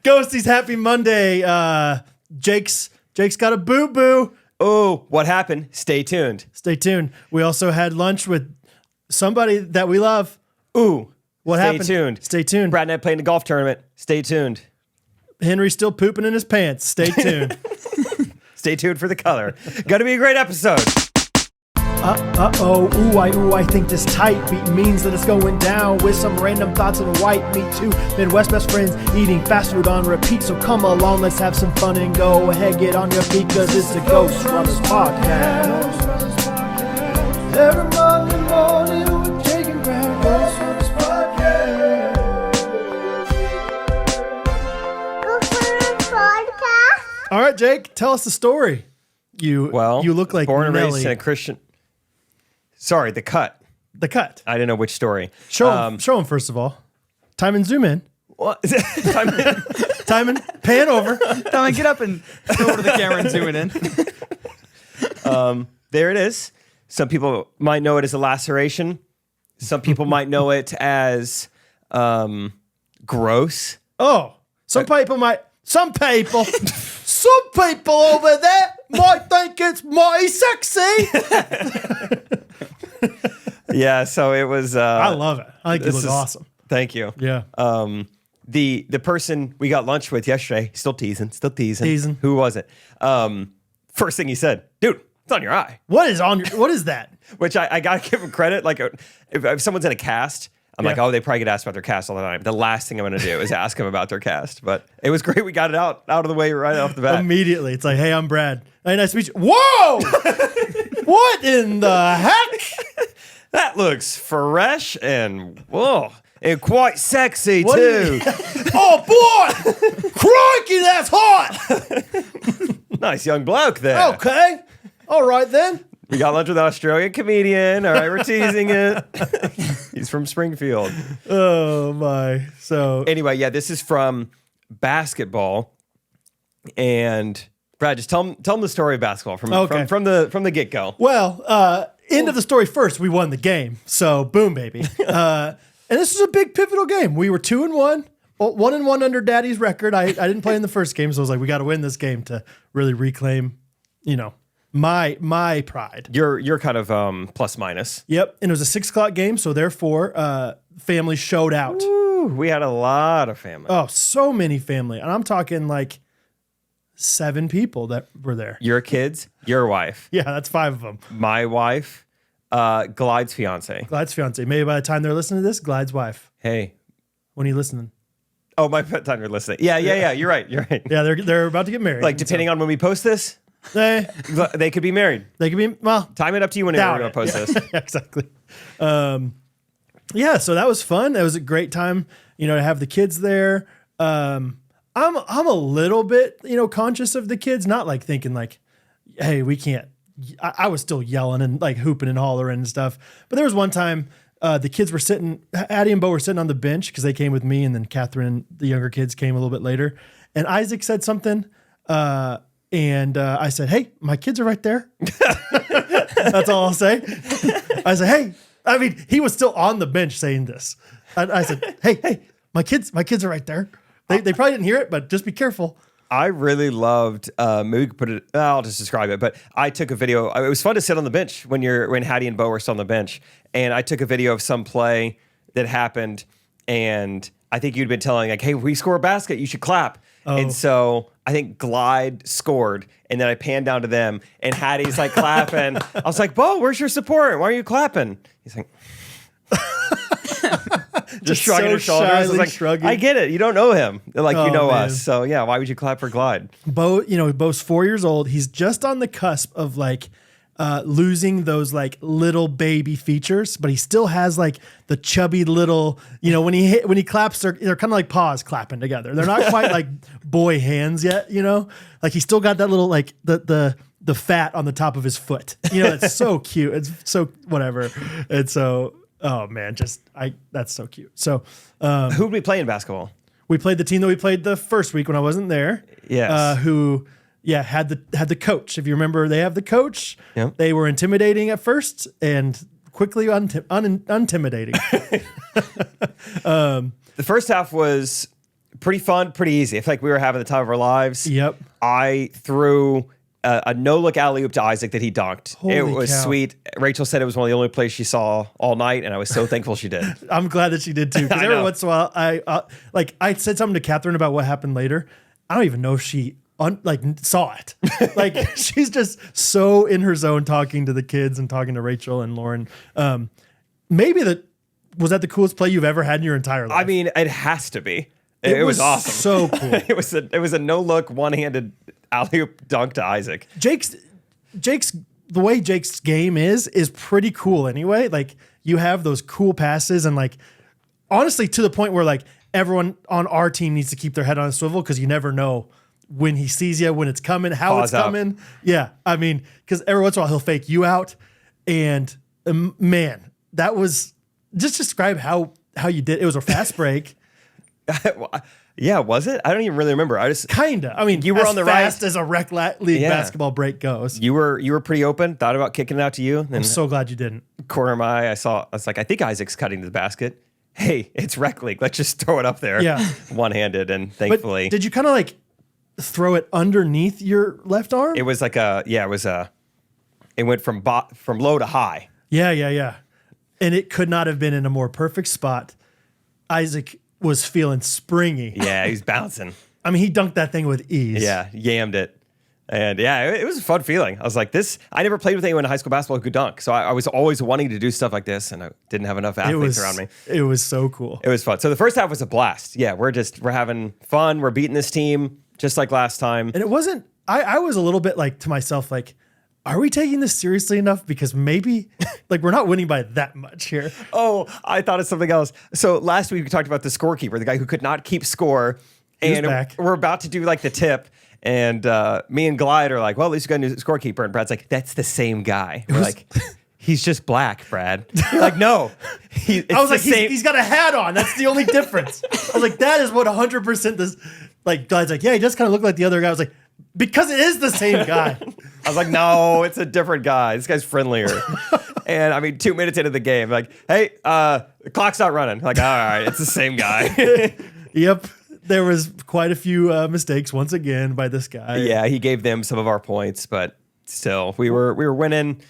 Ghosties, happy Monday. Jake's got a boo-boo. Oh, what happened? Stay tuned. Stay tuned. We also had lunch with somebody that we love. Ooh, what happened? Stay tuned. Stay tuned. Brad and I playing the golf tournament. Stay tuned. Henry's still pooping in his pants. Stay tuned. Stay tuned for the color. Gonna be a great episode. I think this tight beat means that it's going down with some random thoughts and white meat too. Midwest best friends eating fast food on repeat. So come along, let's have some fun and go ahead, get on your feet, cause it's the Ghostrunners podcast. Every Monday morning we're taking ground. Ghostrunners podcast. All right, Jake, tell us the story. You look like born and Nelly. raised in a Christian. Sorry, the cut. The cut. I didn't know which story. Show him first of all. Time and zoom in. What? Time and pan over. Time and get up and go over to the camera and zoom it in. There it is. Some people might know it as a laceration. Some people might know it as gross. Oh, some people over there might think it's mighty sexy. Yeah, so it was. I love it. I think you look awesome. Thank you. Yeah. The person we got lunch with yesterday, still teasing. Who was it? First thing he said, dude, it's on your eye. What is that? Which I gotta give him credit. Like if someone's in a cast, I'm like, oh, they probably get asked about their cast all the time. The last thing I'm gonna do is ask them about their cast. But it was great. We got it out of the way right off the bat. Immediately, it's like, hey, I'm Brad. Hey, nice to meet you. Whoa! What in the heck? That looks fresh and and quite sexy too. Oh boy! Crikey, that's hot! Nice young bloke there. Okay. All right then. We got lunch with an Australian comedian. All right, we're teasing it. He's from Springfield. Oh my. So anyway, yeah, this is from basketball. And Brad, just tell them the story of basketball from the get-go. Well, end of the story first, we won the game. So boom, baby. And this was a big pivotal game. We were 2-1, 1-1 under Daddy's record. I didn't play in the first game, so I was like, we got to win this game to really reclaim, my pride. You're kind of plus minus. Yep, and it was a 6:00 game, so therefore, family showed out. Ooh, we had a lot of family. Oh, so many family, and I'm talking like 7 people that were there. Your kids, your wife. Yeah, that's 5 of them. My wife, Glide's fiance. Maybe by the time they're listening to this, Glide's wife. Hey, when are you listening? Oh, by the time you're listening. Yeah. You're right. Yeah, they're about to get married. Like depending on when we post this. They could be married. They could be, well, time it up to you whenever you're going to post this. Exactly. Yeah, so that was fun. That was a great time, to have the kids there. I'm a little bit, conscious of the kids, not like thinking like, hey, we can't. I was still yelling and like hooping and hollering and stuff. But there was one time the kids were sitting, Addie and Bo were sitting on the bench because they came with me, and then Catherine and the younger kids came a little bit later. And Isaac said something. And I said, hey, my kids are right there. That's all I'll say. I said, hey, he was still on the bench saying this. I said, hey, my kids are right there. They probably didn't hear it, but just be careful. I really loved, maybe we could put it, I'll just describe it, but I took a video. It was fun to sit on the bench when Hattie and Bo were still on the bench. And I took a video of some play that happened. And I think you'd been telling like, hey, if we score a basket, you should clap. Oh. And so I think Glide scored, and then I panned down to them, and Hattie's like clapping. I was like, Bo, where's your support? Why are you clapping? He's like, just shrugging his shoulders. I was like, shrugging. I get it. You don't know him. They're like, you know us. So yeah, why would you clap for Glide? Bo, Bo's 4 years old. He's just on the cusp of like losing those like little baby features, but he still has like the chubby little, when he claps, they're kind of like paws clapping together. They're not quite like boy hands yet, like he's still got that little, like the fat on the top of his foot, it's so cute. It's so whatever. And so, oh man, that's so cute. So, who did we play in basketball? We played the team that we played the first week when I wasn't there. Yes. Had the coach. If you remember, they have the coach. Yep. They were intimidating at first and quickly unintimidating. The first half was Pretty fun, pretty easy. I feel like we were having the time of our lives. Yep. I threw a no-look alley-oop to Isaac that he dunked. It Holy was cow. sweet. Rachel said it was one of the only plays she saw all night, and I was so thankful she did. I'm glad that she did too. Because I every know. once in a while, I said something to Catherine about what happened later. I don't even know if she saw it. Like she's just so in her zone talking to the kids and talking to Rachel and Lauren. Was that the coolest play you've ever had in your entire life? I mean, it has to be. It was awesome. So cool. It was a no-look, one-handed alley-oop dunk to Isaac. Jake's the way Jake's game is pretty cool anyway. Like you have those cool passes and like honestly to the point where like everyone on our team needs to keep their head on a swivel because you never know when he sees you, when it's coming, how Pause it's out. coming. Yeah. I mean, because every once in a while he'll fake you out. And man, that was just describe how you did. It was a fast break. Yeah, was it? I don't even really remember. Kinda. I mean, You were as on the fast right. as a rec league Yeah. basketball break goes. You were pretty open. Thought about kicking it out to you. I'm Then so glad you didn't. corner of my eye, I was like, I think Isaac's cutting to the basket. Hey, it's rec league. Let's just throw it up there. Yeah. One-handed, and But thankfully did you kind of like throw it underneath your left arm? it was like it went from low to high. Yeah. And it could not have been in a more perfect spot. Isaac was feeling springy. Yeah, he was bouncing. I mean, he dunked that thing with ease. Yeah, yammed it. And yeah, it was a fun feeling. I was like, I never played with anyone in high school basketball who could dunk. So I was always wanting to do stuff like this, and I didn't have enough athletes around me. It was so cool. It was fun. So the first half was a blast. Yeah, we're having fun. We're beating this team just like last time. And it wasn't, I was a little bit like to myself, like, are we taking this seriously enough? Because maybe like we're not winning by that much here. Oh, I thought of something else. So last week we talked about the scorekeeper, the guy who could not keep score. He was And back. we're about to do like the tip. And me and Glide are like, well, at least we got a new scorekeeper. And Brad's like, that's the same guy. We're like, he's just black, Brad. You're like, no. I I was like, he's got a hat on. That's the only difference. I was like, that is what 100% this, like, guy's like, yeah, he does kind of look like the other guy. I was like, because it is the same guy. I was like, no, it's a different guy. This guy's friendlier. And I mean, 2 minutes into the game, like, hey, the clock's not running. Like, all right, it's the same guy. Yep. There was quite a few mistakes once again by this guy. Yeah, he gave them some of our points, but still, we were winning.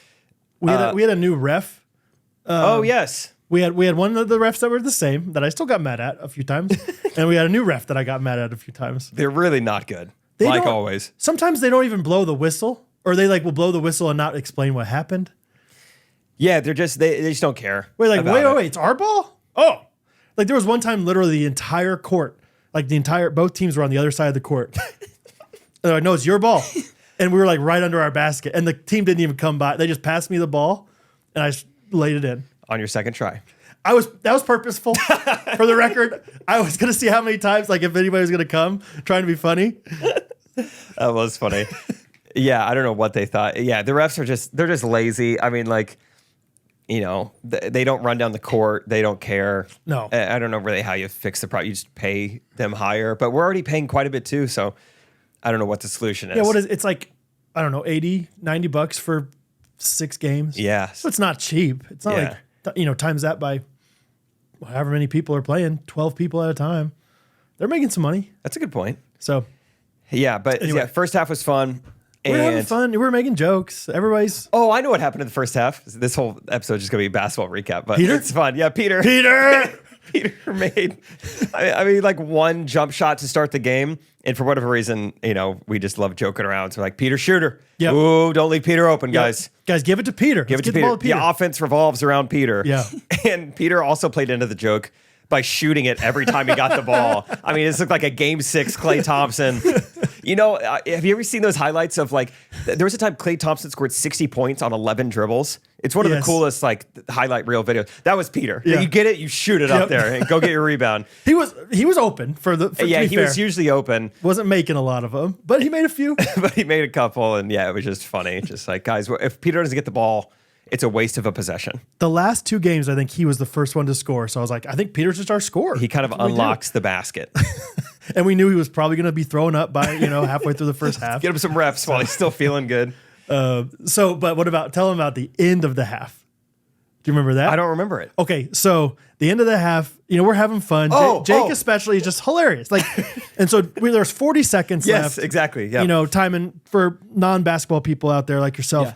We had a new ref. Oh yes, We had one of the refs that were the same that I still got mad at a few times, and we had a new ref that I got mad at a few times. they're really not good. They like don't- always. Sometimes they don't even blow the whistle, or they like will blow the whistle and not explain what happened. Yeah, they just don't care. We're like, about wait, it. it's our ball? Oh. Like there was one time literally the entire court, like both teams were on the other side of the court. They're like, no, it's your ball. And we were like right under our basket. And the team didn't even come by. They just passed me the ball and I just laid it in. On your second try. That was purposeful. For the record, I was gonna see how many times, like if anybody was gonna come, trying to be funny. That was funny. Yeah, I don't know what they thought. Yeah, the refs they're just lazy. I mean, like, you know, they don't run down the court. They don't care. No. I don't know really how you fix the problem. You just pay them higher, but we're already paying quite a bit too. So I don't know what the solution is. Yeah, it's like, I don't know, $80-$90 for 6 games. Yeah. So it's not cheap. It's not Yeah. like, times that by however many people are playing, 12 people at a time. They're making some money. That's a good point. So Yeah, but Anyway. yeah, first half was fun. we're having And fun. We're making jokes. Everybody's oh, I know what happened in the first half. This whole episode is just gonna be a basketball recap, but Peter? it's fun. Yeah, Peter. Peter. Peter made, I mean, like one jump shot to start the game, and for whatever reason, you know, we just love joking around. So like, Peter shooter. Yep. Ooh, don't leave Peter open, guys. Guys, give it to Peter. Give Let's it to get the ball Peter. The offense revolves around Peter. Yeah. And Peter also played into the joke by shooting it every time he got the ball. I mean, this looked like a Game 6 Klay Thompson. You know, have you ever seen those highlights of like, there was a time Klay Thompson scored 60 points on 11 dribbles. It's one of the Yes. coolest like highlight reel videos. That was Peter. Yeah. You get it, you shoot it Yep. up there and go get your rebound. He was open for Yeah, to be he fair. was usually open, Wasn't making a lot of them, but he made a few. but he made a couple, and yeah, it was just funny. Just like, guys, if Peter doesn't get the ball, it's a waste of a possession. The last 2 games, I think he was the first one to score. So I was like, I think Peter's just our scorer. He kind of That's what we do. unlocks the basket. And we knew he was probably going to be thrown up by, halfway through the first half. Get him some reps while he's still feeling good. But tell him about the end of the half. Do you remember that? I don't remember it. Okay, so the end of the half, we're having fun. Jake especially is just hilarious. Like, and so there's 40 seconds left. Yes, exactly. Yeah. Timing for non-basketball people out there like yourself.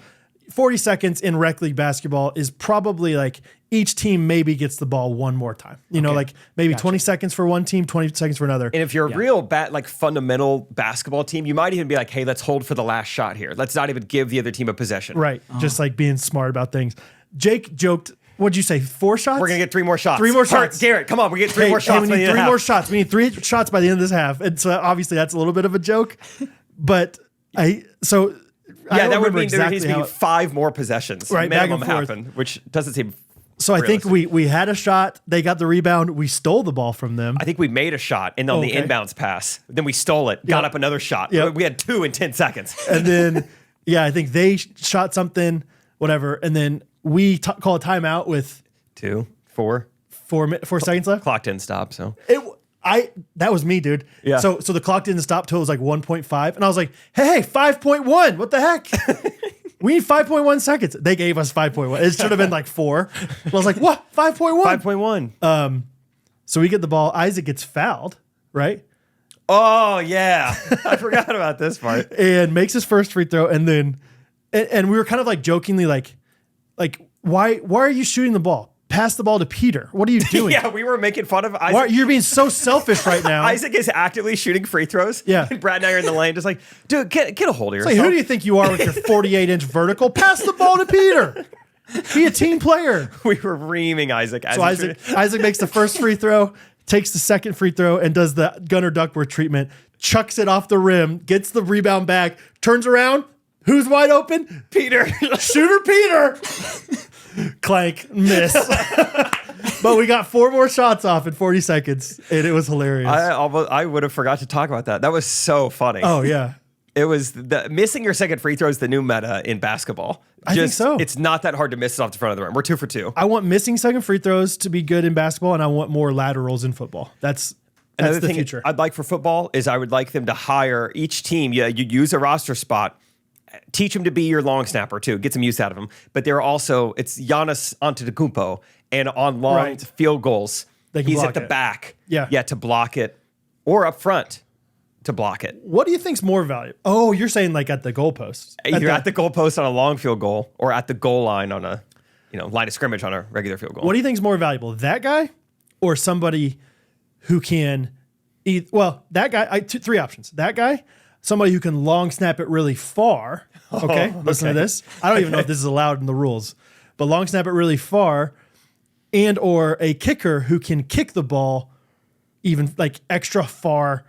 40 seconds in rec league basketball is probably like each team maybe gets the ball one more time. Like maybe 20 seconds for one team, 20 seconds for another. And if you're a real fundamental basketball team, you might even be like, hey, let's hold for the last shot here. Let's not even give the other team a possession. Right. Just like being smart about things. Jake joked, what'd you say, 4 shots? We're going to get 3 more shots. 3 more shots. Garrett, come on. We get 3 more shots. We need 3 more shots. We need 3 shots by the end of this half. And so obviously that's a little bit of a joke. But that would mean there needs to be 5 more possessions. Right, minimum happen, which doesn't seem So I think we had a shot. They got the rebound. We stole the ball from them. I think we made a shot and on the inbounds pass. Then we stole it, got up another shot. Yep. We had 2 in 10 seconds. And then, I think they shot something, whatever. And then we call a timeout with 4 seconds left. Clock didn't stop. So that was me, dude. Yeah. So the clock didn't stop till it was like 1.5. And I was like, hey, 5.1. What the heck? We need 5.1 seconds. They gave us 5.1. It should have been like 4. I was like, what? 5.1? 5.1. So we get the ball. Isaac gets fouled, right? Oh, yeah. I forgot about this part. And makes his first free throw. And then, and we were kind of like jokingly like, why are you shooting the ball? Pass the ball to Peter. What are you doing? Yeah, we were making fun of Isaac. You're being so selfish right now. Isaac is actively shooting free throws. Yeah. And Brad and I are in the lane just like, dude, get a hold of yourself. Like, who do you think you are with your 48-inch vertical? Pass the ball to Peter. Be a team player. We were reaming Isaac. So Isaac makes the first free throw, takes the second free throw, and does the Gunnar Duckworth treatment, chucks it off the rim, gets the rebound back, turns around. Who's wide open? Peter. Shooter Peter. Clank, miss. But we got 4 more shots off in 40 seconds, and it was hilarious. I would have forgot to talk about that. That was so funny. Oh, yeah. It was missing your second free throw is the new meta in basketball. I think so. It's not that hard to miss it off the front of the rim. We're 2 for 2. I want missing second free throws to be good in basketball, and I want more laterals in football. That's Another the thing future. I'd like for football is I would like them to hire each team. Yeah, you use a roster spot. Teach him to be your long snapper too. Get some use out of him. But they're also it's Giannis Antetokounmpo, and on long field goals, he's at the back. Yeah, to block it, or up front to block it. What do you think's more valuable? Oh, you're saying like at the goalpost, either at the goalpost on a long field goal, or at the goal line on a line of scrimmage on a regular field goal. What do you think's more valuable, that guy, or somebody who can? That guy. 3 options. That guy. Somebody who can long snap it really far. Okay, listen to this. I don't even know if this is allowed in the rules, but long snap it really far, and or a kicker who can kick the ball even like extra far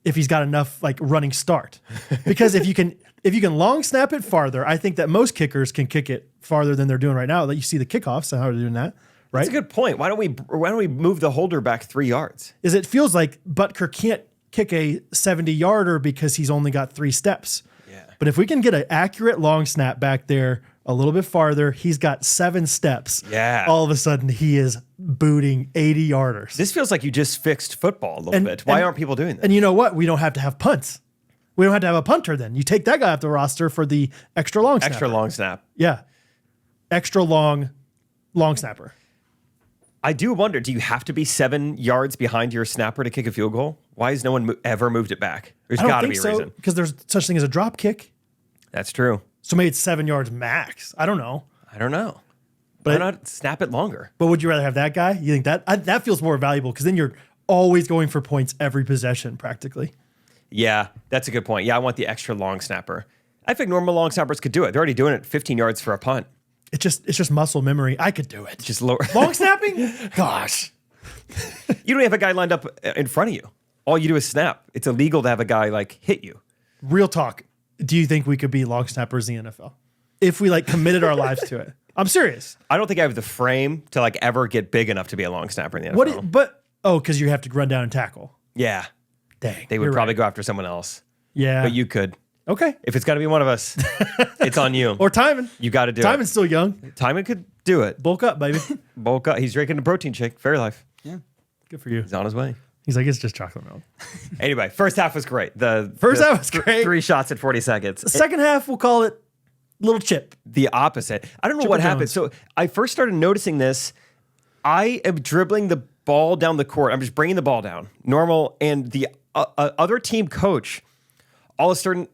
if he's got enough like running start. Because if you can long snap it farther, I think that most kickers can kick it farther than they're doing right now. That you see the kickoffs and how they're doing that. Right? That's a good point. Why don't we move the holder back 3 yards? It feels like Butker can't kick a 70-yarder because he's only got 3 steps. Yeah. But if we can get an accurate long snap back there a little bit farther, he's got 7 steps. Yeah. All of a sudden, he is booting 80-yarders. This feels like you just fixed football a little bit. Why aren't people doing that? And you know what? We don't have to have punts. We don't have to have a punter then. You take that guy off the roster for the extra long snapper. Extra long snap. Yeah. Extra long snapper. I do wonder, do you have to be 7 yards behind your snapper to kick a field goal? Why has no one ever moved it back? There's got to be a reason. Because there's such thing as a drop kick. That's true. So maybe it's 7 yards max. I don't know. But why not snap it longer? But would you rather have that guy? You think that feels more valuable because then you're always going for points every possession practically. Yeah, that's a good point. Yeah, I want the extra long snapper. I think normal long snappers could do it. They're already doing it 15 yards for a punt. It's just muscle memory. I could do it. Just lower. Long snapping? Gosh. You don't have a guy lined up in front of you. All you do is snap. It's illegal to have a guy like hit you. Real talk. Do you think we could be long snappers in the NFL? If we like committed our lives to it. I'm serious. I don't think I have the frame to like ever get big enough to be a long snapper in the NFL. Because you have to run down and tackle. Yeah. Dang. They would probably go after someone else. Yeah. But you could. Okay. If it's got to be one of us, it's on you. Or Timon. You got to do it. Timon's still young. Timon could do it. Bulk up, baby. Bulk up. He's drinking a protein shake. Fairy Life. Yeah. Good for you. He's on his way. He's like, it's just chocolate milk. Anyway, first half was great. First half was great. 3 shots at 40 seconds. The second half, we'll call it little chip. The opposite. I don't know Chipper what happened. Jones. So I first started noticing this. I am dribbling the ball down the court. I'm just bringing the ball down, normal, and the other team coach all of a sudden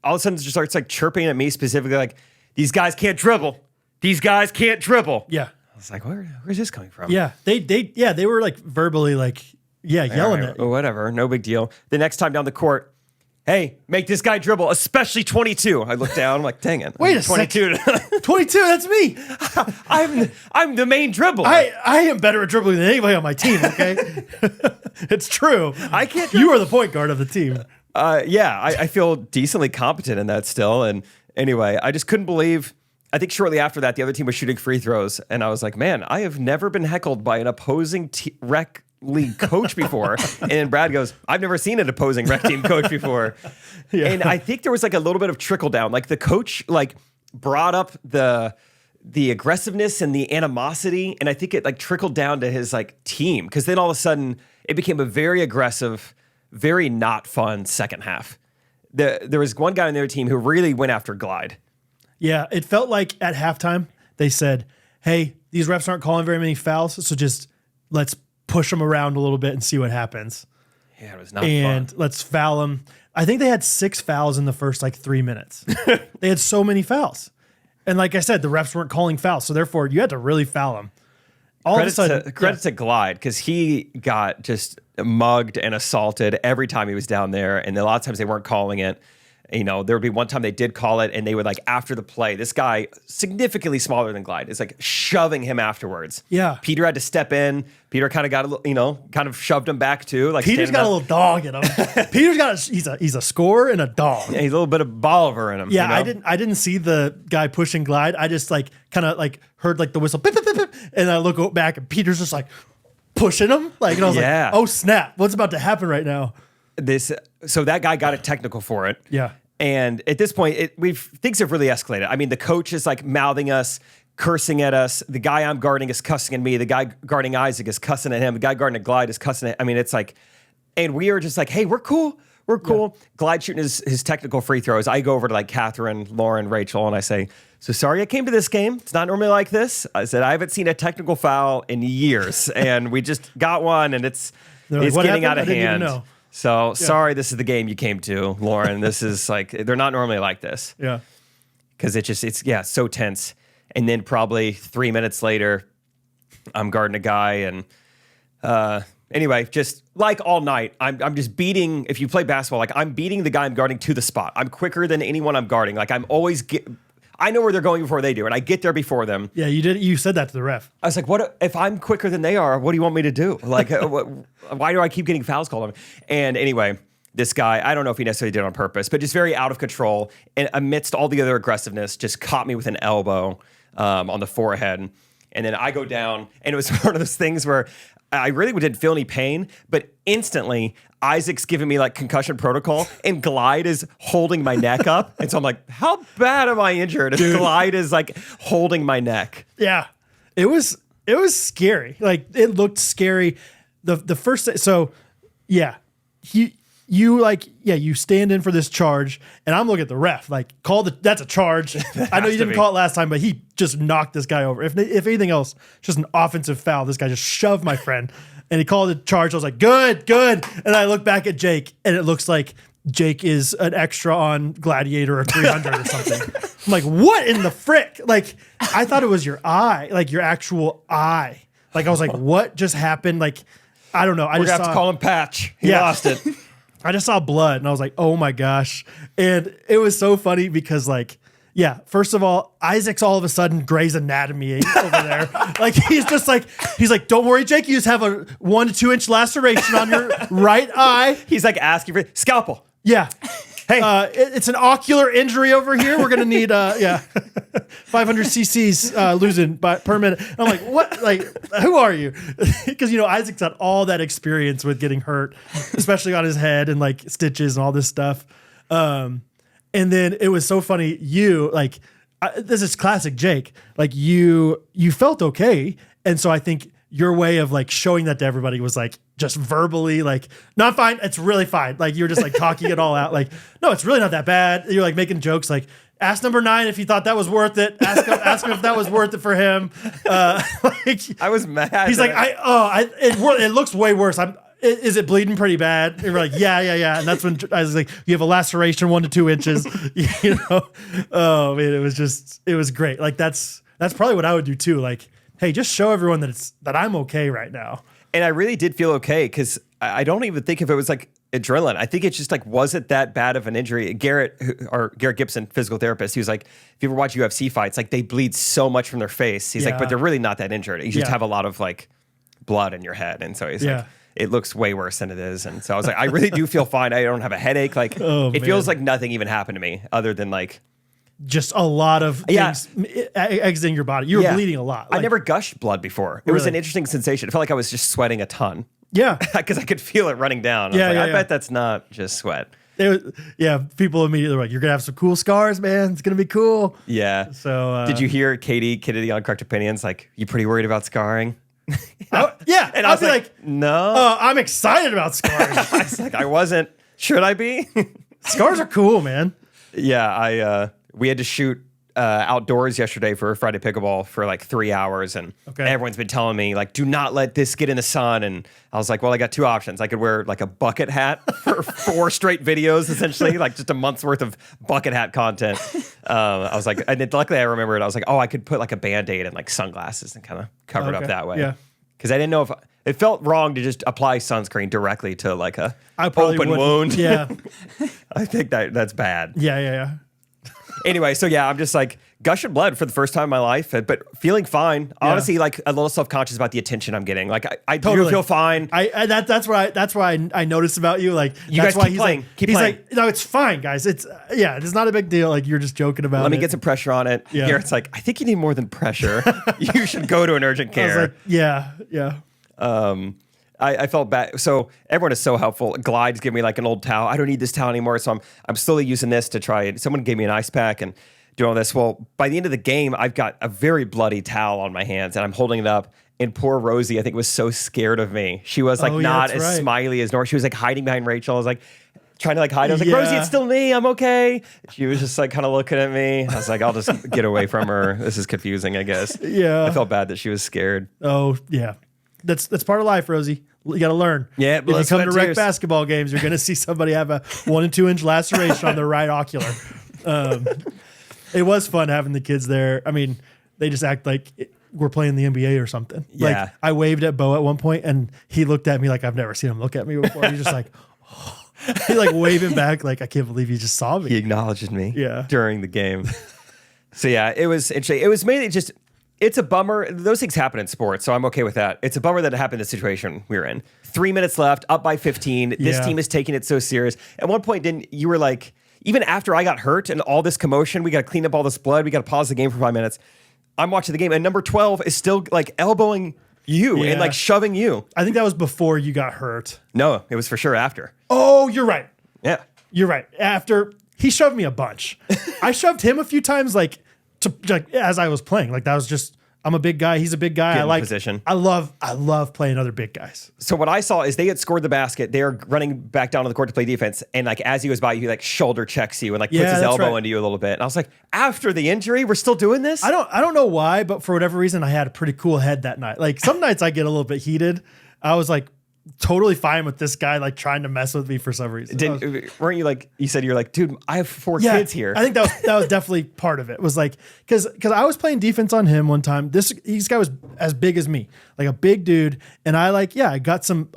just starts like chirping at me specifically, like, these guys can't dribble. These guys can't dribble. Yeah. I was like, where's this coming from? Yeah. They were like verbally like, yelling at you. Whatever, no big deal. The next time down the court, hey, make this guy dribble, especially 22. I look down, I'm like, dang it. Wait a 22. 22, that's me. I'm the main dribbler. I am better at dribbling than anybody on my team, okay? It's true. I can't You are the point guard of the team. I feel decently competent in that still. And anyway, I just couldn't believe. I think shortly after that, the other team was shooting free throws, and I was like, man, I have never been heckled by an opposing rec league coach before. And then Brad goes, I've never seen an opposing rec team coach before. Yeah. And I think there was like a little bit of trickle down. Like the coach like brought up the aggressiveness and the animosity, and I think it like trickled down to his like team, because then all of a sudden it became a very aggressive, very not fun second half. There was one guy on their team who really went after Glide. Yeah, it felt like at halftime they said, hey, these refs aren't calling very many fouls, so just let's push them around a little bit and see what happens. Yeah, it was not and fun. Let's foul them. I think they had 6 fouls in the first like 3 minutes. They had so many fouls. And like I said, the refs weren't calling fouls, so therefore you had to really foul them. Credit to Glide, because he got just mugged and assaulted every time he was down there, and a lot of times they weren't calling it. You know, there would be one time they did call it, and they would like after the play, this guy significantly smaller than Glide is like shoving him afterwards. Yeah, Peter had to step in. Peter kind of got a little, kind of shoved him back too. Like Peter's got a little dog in him. Peter's got he's a scorer and a dog. Yeah, he's a little bit of Bolivar in him. Yeah, you know? I didn't see the guy pushing Glide. I just like kind of like heard like the whistle, beep, beep, beep, beep, and I look back and Peter's just like pushing him. Like, and I was like, oh snap, what's about to happen right now? So that guy got a technical for it. Yeah. And at this point, things have really escalated. I mean, the coach is like mouthing us, cursing at us. The guy I'm guarding is cussing at me. The guy guarding Isaac is cussing at him. The guy guarding Glide is cussing at. I mean, it's like, and we are just like, hey, we're cool. We're cool. Yeah. Glide shooting his technical free throws. I go over to like Catherine, Lauren, Rachel, and I say, so sorry I came to this game. It's not normally like this. I said, I haven't seen a technical foul in years, and we just got one, and it's getting out of hand. So sorry, this is the game you came to, Lauren. This is like, they're not normally like this. Yeah. Because it's so tense. And then probably 3 minutes later, I'm guarding a guy. And anyway, just like all night, I'm just beating, if you play basketball, like I'm beating the guy I'm guarding to the spot. I'm quicker than anyone I'm guarding. Like I'm always, I know where they're going before they do, and I get there before them. Yeah, you said that to the ref. I was like, what if I'm quicker than they are? What do you want me to do? Like, why do I keep getting fouls called on me? And anyway, this guy, I don't know if he necessarily did it on purpose, but just very out of control. And amidst all the other aggressiveness, just caught me with an elbow on the forehead. And then I go down, and it was one of those things where I really didn't feel any pain, but instantly Isaac's giving me like concussion protocol, and Glide is holding my neck up. And so I'm like, how bad am I injured if Glide is like holding my neck? Yeah, it was scary. Like it looked scary. The first, so yeah, you stand in for this charge, and I'm looking at the ref, like that's a charge. I know you didn't call it last time, but he just knocked this guy over. If anything else, just an offensive foul. This guy just shoved my friend, and he called it charge. I was like, good. And I look back at Jake, and it looks like Jake is an extra on Gladiator or 300 or something. I'm like, what in the frick? Like, I thought it was your eye, like your actual eye. Like, I was like, what just happened? Like, I don't know. We're gonna have to call him Patch. He lost it. I just saw blood, and I was like, oh my gosh. And it was so funny because, like, yeah, first of all, Isaac's all of a sudden Grey's Anatomy over there. Like, he's like, don't worry, Jake, you just have a 1 to 2 inch laceration on your right eye. He's like asking for scalpel. Yeah. Hey, it's an ocular injury over here. We're going to need, 500 cc's losing per minute. And I'm like, what? Like, who are you? Because, Isaac's had all that experience with getting hurt, especially on his head and like stitches and all this stuff. And then it was so funny. This is classic Jake. Like you felt okay. And so I think your way of like showing that to everybody was like just verbally like, no, I'm fine. It's really fine. Like you're just like talking it all out. Like, no, it's really not that bad. You're like making jokes like, Ask number 9 if he thought that was worth it. Ask him if that was worth it for him. I was mad. He's like, it looks way worse. Is it bleeding pretty bad? And we're like, yeah. And that's when I was like, you have a laceration 1 to 2 inches. You know, oh man, it was great. Like that's probably what I would do too. Like, hey, just show everyone that I'm okay right now. And I really did feel okay because I don't even think if it was like adrenaline. I think it's just like wasn't that bad of an injury. Garrett Gibson, physical therapist, he was like, if you ever watch UFC fights, like they bleed so much from their face. He's like, but they're really not that injured. You just have a lot of like blood in your head, and so he's like, it looks way worse than it is. And so I was like, I really do feel fine. I don't have a headache. Like it feels like nothing even happened to me other than like just a lot of things exiting your body. You were bleeding a lot. I never gushed blood before. It was an interesting sensation. It felt like I was just sweating a ton. Yeah. Because I could feel it running down. I bet that's not just sweat. People immediately were like, you're going to have some cool scars, man. It's going to be cool. Yeah. So did you hear Katie Kennedy on Correct Opinions? Like, you pretty worried about scarring? And I was like, no. I'm excited about scars. I was like, I wasn't. Should I be? Scars are cool, man. Yeah, we had to shoot outdoors yesterday for Friday Pickleball for like 3 hours, and everyone's been telling me like, do not let this get in the sun. And I was like, well, I got 2 options. I could wear like a bucket hat for 4 straight videos, essentially, like just a month's worth of bucket hat content. I was like, and then luckily I remembered. I was like, oh, I could put like a Band-Aid and like sunglasses and kind of cover it up that way. Yeah, because I didn't know if it felt wrong to just apply sunscreen directly to like a open wound. Yeah, I think that's bad. Yeah. Anyway, so yeah, I'm just like gushing blood for the first time in my life, but feeling fine. Honestly, like a little self-conscious about the attention I'm getting. Like I totally do feel fine. That's what I noticed about you. Like you that's guys why keep playing. He's like, no, it's fine, guys. It's not a big deal. Like you're just joking about it. Let me get some pressure on it. Yeah. Here, it's like, I think you need more than pressure. You should go to an urgent care. I was like, yeah. I felt bad. So everyone is so helpful. Glide's giving me like an old towel. I don't need this towel anymore. So I'm slowly using this to try it. Someone gave me an ice pack and doing all this. Well, by the end of the game, I've got a very bloody towel on my hands and I'm holding it up. And poor Rosie, I think, was so scared of me. She was like not as smiley as Nora. She was like hiding behind Rachel. I was like trying to like hide. I was like, Rosie, it's still me. I'm okay. She was just like kind of looking at me. I was like, I'll just get away from her. This is confusing, I guess. Yeah. I felt bad that she was scared. Oh, yeah. That's part of life, Rosie. You got to learn. Yeah, if you come to rec basketball games, you're going to see somebody have a 1 and 2 inch laceration on their right ocular. It was fun having the kids there. I mean, they just act like we're playing the NBA or something. Yeah. Like I waved at Bo at one point, and he looked at me like I've never seen him look at me before. He's just like, oh. He like waving back like I can't believe he just saw me. He acknowledged me. Yeah. During the game. So yeah, it was interesting. It was mainly just. It's a bummer. Those things happen in sports, so I'm okay with that. It's a bummer that it happened in the situation we were in. 3 minutes left, up by 15. This team is taking it so serious. At one point, you were like, even after I got hurt and all this commotion, we got to clean up all this blood. We got to pause the game for 5 minutes. I'm watching the game, and number 12 is still like elbowing you and like shoving you. I think that was before you got hurt. No, it was for sure after. Oh, you're right. Yeah. You're right. After he shoved me a bunch. I shoved him a few times, like as I was playing. Like that was just. I'm a big guy. He's a big guy. Get I like position. I love playing other big guys. So what I saw is they had scored the basket. They're running back down to the court to play defense, and like as he goes by, he like shoulder checks you and like puts his elbow into you a little bit. And I was like, after the injury, we're still doing this? I don't know why, but for whatever reason, I had a pretty cool head that night. Like some nights I get a little bit heated. I was like totally fine with this guy like trying to mess with me for some reason. Weren't you like, you said you're like, dude, I have 4 kids here. I think that was definitely part of it. Was like because I was playing defense on him one time. This guy was as big as me, like a big dude, and I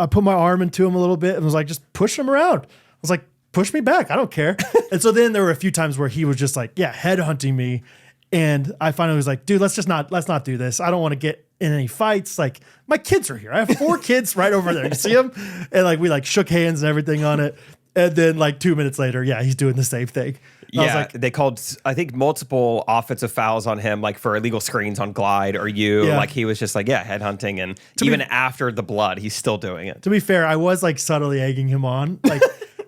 put my arm into him a little bit and was like just push him around. I was like, push me back, I don't care. And so then there were a few times where he was just like head hunting me, and I finally was like, dude, let's not do this. I don't want to get in any fights. Like my kids are here. I have 4 kids right over there. You see them? And like we like shook hands and everything on it. And then like 2 minutes later, he's doing the same thing. I was like, they called I think multiple offensive fouls on him, like for illegal screens on Glide or you. Yeah. Like he was just like headhunting, and even after the blood, he's still doing it. To be fair, I was like subtly egging him on.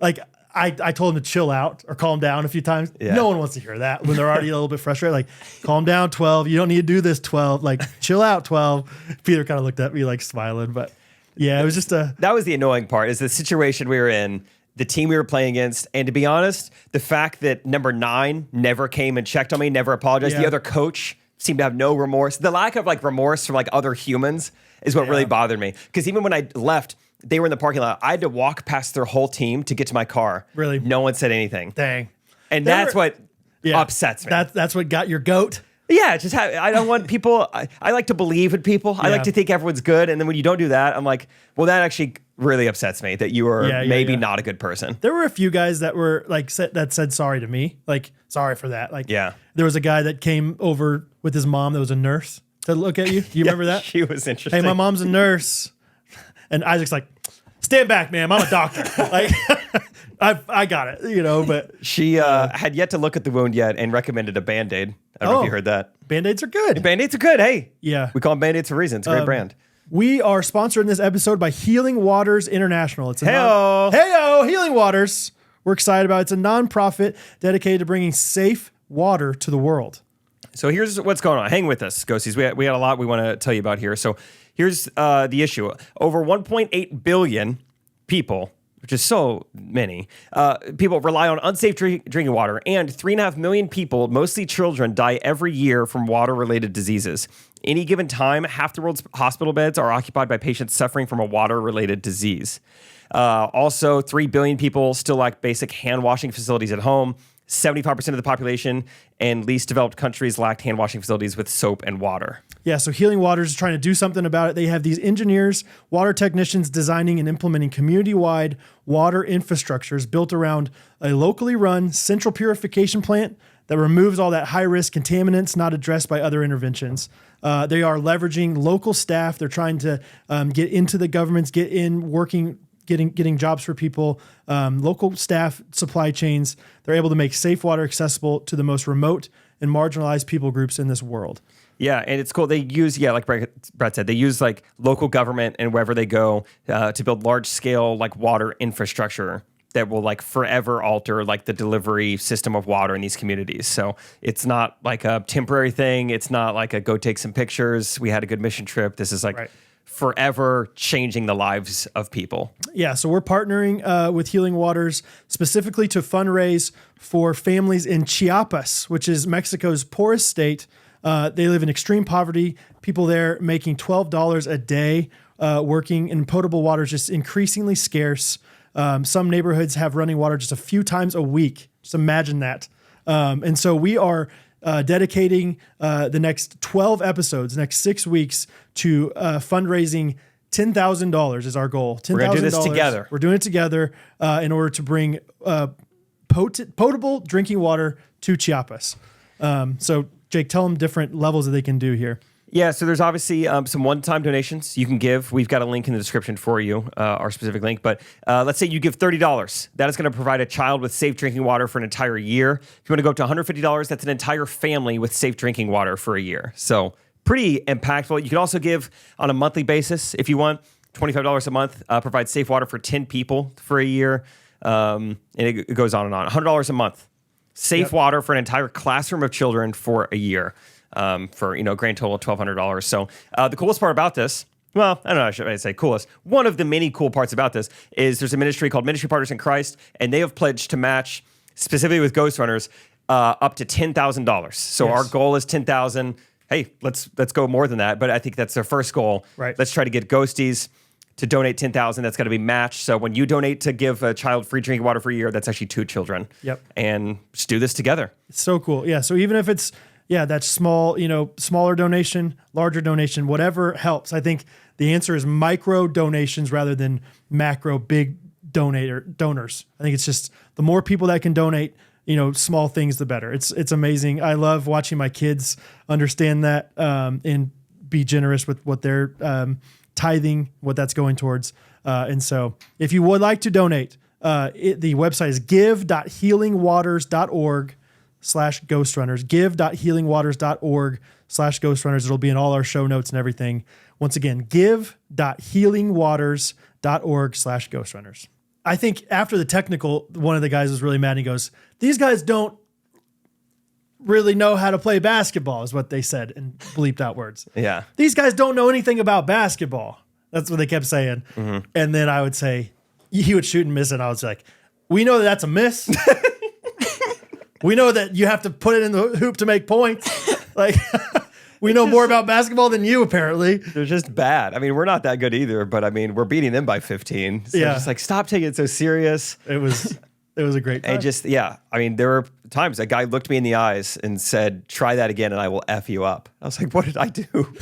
Like I told him to chill out or calm down a few times. Yeah. No one wants to hear that when they're already a little bit frustrated. Like, calm down, 12. You don't need to do this, 12. Like, chill out, 12. Peter kind of looked at me like smiling, but yeah, it was just that was the annoying part. Is the situation we were in. the team we were playing against, and to be honest, the fact that number 9 never came and checked on me, never apologized. Yeah. The other coach seemed to have no remorse. The lack of like remorse from like other humans is what really bothered me. Because even when I left, they were in the parking lot. I had to walk past their whole team to get to my car. Really? No one said anything. Dang. And that's what upsets me. That's what got your goat. Yeah, just I don't want people. I like to believe in people. I like to think everyone's good, and then when you don't do that, I'm like, well, that actually really upsets me that you are maybe not a good person. There were a few guys that were like that said sorry to me, like sorry for that. Like, there was a guy that came over with his mom that was a nurse to look at you. Do you remember that? She was interesting. Hey, my mom's a nurse, and Isaac's like, stand back, ma'am. I'm a doctor. Like, I got it, you know. But she had yet to look at the wound yet and recommended a Band-Aid. I don't know if you heard that. Band-Aids are good. Band-Aids are good. Hey, yeah, we call them Band-Aids for a reason. It's a great brand. We are sponsored in this episode by Healing Waters International. It's a Heyo, Healing Waters. We're excited about it. It's a nonprofit dedicated to bringing safe water to the world. So here's what's going on. Hang with us, Ghosties. We had a lot we want to tell you about here. So here's the issue. Over 1.8 billion people, which is so many, people rely on unsafe drinking water, and 3.5 million people, mostly children, die every year from water-related diseases. Any given time, half the world's hospital beds are occupied by patients suffering from a water-related disease. Also, 3 billion people still lack basic hand-washing facilities at home. 75% of the population in least developed countries lacked hand-washing facilities with soap and water. Yeah, so Healing Waters is trying to do something about it. They have these engineers, water technicians designing and implementing community-wide water infrastructures built around a locally run central purification plant that removes all that high-risk contaminants not addressed by other interventions. They are leveraging local staff. They're trying to get into the governments, get in working, getting jobs for people, local staff, supply chains. They're able to make safe water accessible to the most remote and marginalized people groups in this world. Yeah, and it's cool. They use, like Brett said, they use like local government and wherever they go to build large scale like water infrastructure that will like forever alter like the delivery system of water in these communities. So it's not like a temporary thing. It's not like a go take some pictures. We had a good mission trip. This is like forever changing the lives of people. Yeah, so we're partnering with Healing Waters specifically to fundraise for families in Chiapas, which is Mexico's poorest state. They live in extreme poverty. People there making $12 a day, working in potable water is just increasingly scarce. Some neighborhoods have running water just a few times a week. Just imagine that. And so we are dedicating the next 12 episodes, next 6 weeks to fundraising $10,000 is our goal. $10,000. We're going to do this together. We're doing it together in order to bring potable drinking water to Chiapas. So Jake, tell them different levels that they can do here. Yeah, so there's obviously some one-time donations you can give. We've got a link in the description for you, our specific link. But let's say you give $30. That is going to provide a child with safe drinking water for an entire year. If you want to go up to $150, that's an entire family with safe drinking water for a year. So pretty impactful. You can also give on a monthly basis if you want. $25 a month, provide safe water for 10 people for a year. And it goes on and on. $100 a month. Safe water for an entire classroom of children for a year. For a grand total of $1,200. So the coolest part about this, well, I don't know, should I say coolest? One of the many cool parts about this is there's a ministry called Ministry Partners in Christ, and they have pledged to match, specifically with Ghostrunners, up to $10,000. So our goal is $10,000. Hey, let's go more than that, but I think that's their first goal. Right. Let's try to get Ghosties to donate $10,000. That's got to be matched. So when you donate to give a child free drinking water for a year, that's actually 2 children. Yep. And just do this together. It's so cool. Yeah. So even if it's that small, smaller donation, larger donation, whatever helps. I think the answer is micro donations rather than macro big donors. I think it's just the more people that can donate, small things, the better. It's amazing. I love watching my kids understand that and be generous with what they're tithing, what that's going towards. And so if you would like to donate, the website is give.healingwaters.org/Ghostrunners, give.healingwaters.org/Ghostrunners. It'll be in all our show notes and everything. Once again, give.healingwaters.org/Ghostrunners. I think after the technical, one of the guys was really mad and he goes, "These guys don't really know how to play basketball," is what they said and bleeped out words. Yeah. These guys don't know anything about basketball. That's what they kept saying. Mm-hmm. And then I would say, he would shoot and miss it. And I was like, We know that that's a miss. We know that you have to put it in the hoop to make points. Like, we know more about basketball than you, apparently. They're just bad. I mean, we're not that good either, but I mean, we're beating them by 15. So Yeah. just like, stop taking it so serious. It was a great time. And just, yeah. I mean, there were times a guy looked me in the eyes and said, try that again and I will F you up. I was like, what did I do?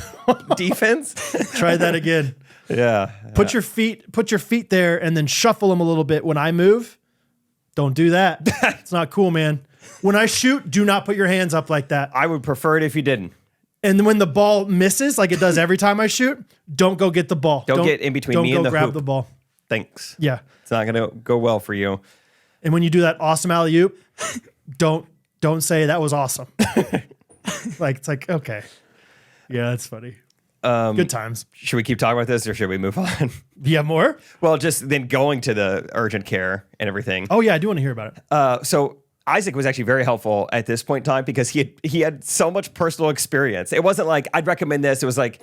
Defense? Try that again. Yeah. Put your feet there and then shuffle them a little bit when I move. Don't do that. It's not cool, man. When I shoot, do not put your hands up like that. I would prefer it if you didn't. And then when the ball misses, like it does every time I shoot, don't go get the ball. Don't get in between me and the Don't go grab hoop. the ball. Thanks. Yeah. It's not going to go well for you. And when you do that awesome alley-oop, don't say that was awesome. Like, it's like, okay. Yeah, that's funny. Good times. Should we keep talking about this or should we move on? Yeah, more? Well, just then going to the urgent care and everything. Oh, yeah, I do want to hear about it. So Isaac was actually very helpful at this point in time because he had so much personal experience. It wasn't like, I'd recommend this. It was like,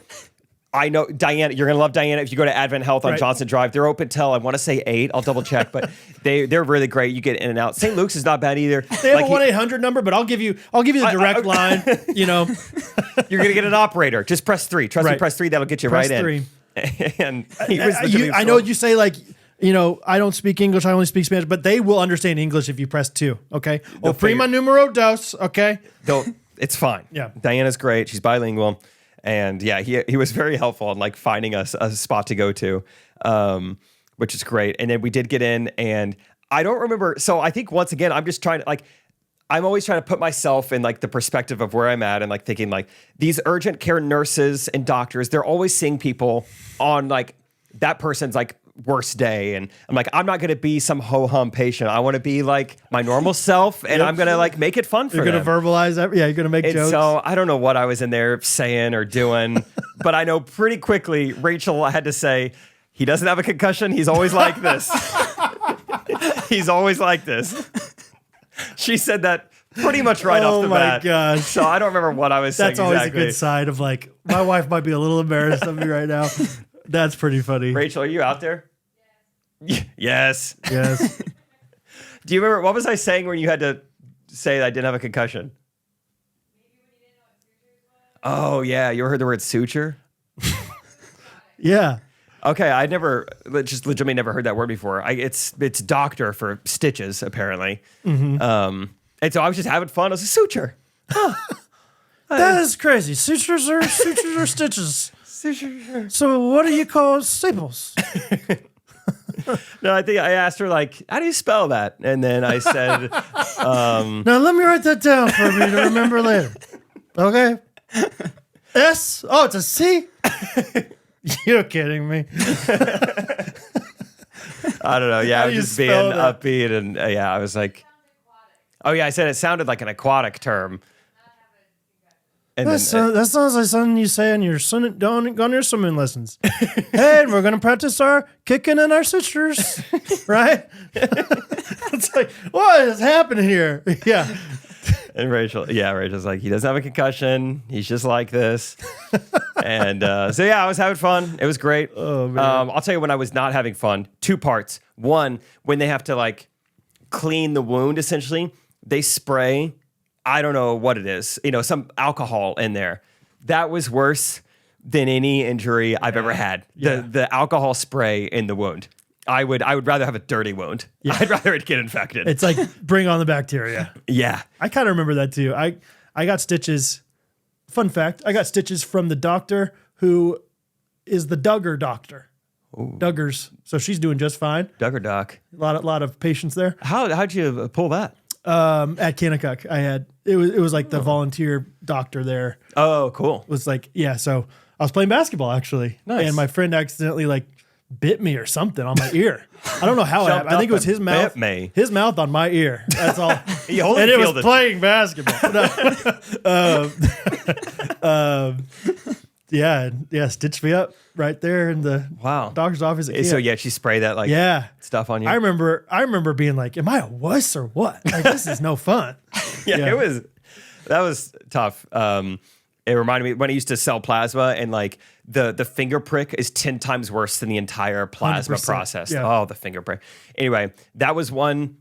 I know Diana, you're going to love Diana. If you go to Advent Health on Right. Johnson Drive, they're open till, I want to say 8. I'll double check, but they're really great. You get in and out. St. Luke's is not bad either. They have a 1-800 number, but I'll give you the direct line, you know. You're going to get an operator. Just press 3. Trust me, Right. press 3. That'll get you Press right 3. in. And he was literally I know you say like, you know, I don't speak English, I only speak Spanish, but they will understand English if you press 2, okay? O prima numero dos, okay? It's fine. Yeah. Diana's great. She's bilingual. And yeah, he was very helpful in like finding us a spot to go to, which is great. And then we did get in and I don't remember. So I think once again, I'm just trying to like, I'm always trying to put myself in like the perspective of where I'm at and like thinking like these urgent care nurses and doctors, they're always seeing people on like that person's like worst day. And I'm like, I'm not going to be some ho-hum patient. I want to be like my normal self and I'm going to like make it fun for You're them. going to verbalize that? Yeah, you're going to make And jokes. so I don't know what I was in there saying or doing, but I know pretty quickly Rachel had to say, he doesn't have a concussion. He's always like this. He's always like this. She said that pretty much right off the bat. Oh my gosh. So I don't remember what I was saying That's always exactly. a good sign of like, my wife might be a little embarrassed of me right now. That's pretty funny. Rachel, are you out there? Yes. Yes. Do you remember, what was I saying when you had to say that I didn't have a concussion? Oh, yeah. You ever heard the word suture? Yeah. Okay, I just legitimately never heard that word before. It's doctor for stitches, apparently. Mm-hmm. And so I was just having fun. I was a suture. That is crazy. Sutures are stitches. Suture. So what do you call staples? No, I think I asked her, like, how do you spell that? And then I said, Now let me write that down for me to remember later. Okay. S? Oh, it's a C? You're kidding me. I don't know. Yeah, How I do was you just being spell that? upbeat. And yeah, I was like, oh, yeah, I said it sounded like an aquatic term. And That sounds like something you say on your swimming lessons. Hey, we're going to practice our kicking and our sutures, right? It's like, what is happening here? Yeah. And Rachel's like, he doesn't have a concussion. He's just like this. And so, yeah, I was having fun. It was great. Oh, man. I'll tell you when I was not having fun. 2 parts. One, when they have to like clean the wound, essentially, they spray, I don't know what it is, some alcohol in there. That was worse than any injury I've ever had. Yeah. The alcohol spray in the wound. I would rather have a dirty wound. Yeah. I'd rather it get infected. It's like, bring on the bacteria. Yeah. I kind of remember that too. I got stitches. Fun fact, I got stitches from the doctor who is the Duggar doctor. Ooh. Duggars. So she's doing just fine. Duggar doc. A lot of patients there. How'd you pull that? At Kanakuk, it was like the volunteer doctor there. Oh, cool. Was like, yeah, so I was playing basketball actually. Nice. And my friend accidentally like bit me or something on my ear. I don't know how it happened. I think it was his mouth. Bit me. His mouth on my ear. That's all. And Holyfield it was playing basketball. Yeah, stitched me up right there in the doctor's office. So yeah, she sprayed that like stuff on you. I remember being like, am I a wuss or what? Like, this is no fun. That was tough. And It reminded me when I used to sell plasma, and like the finger prick is 10 times worse than the entire plasma 100%, process. yeah. Oh, the finger prick. Anyway, that was one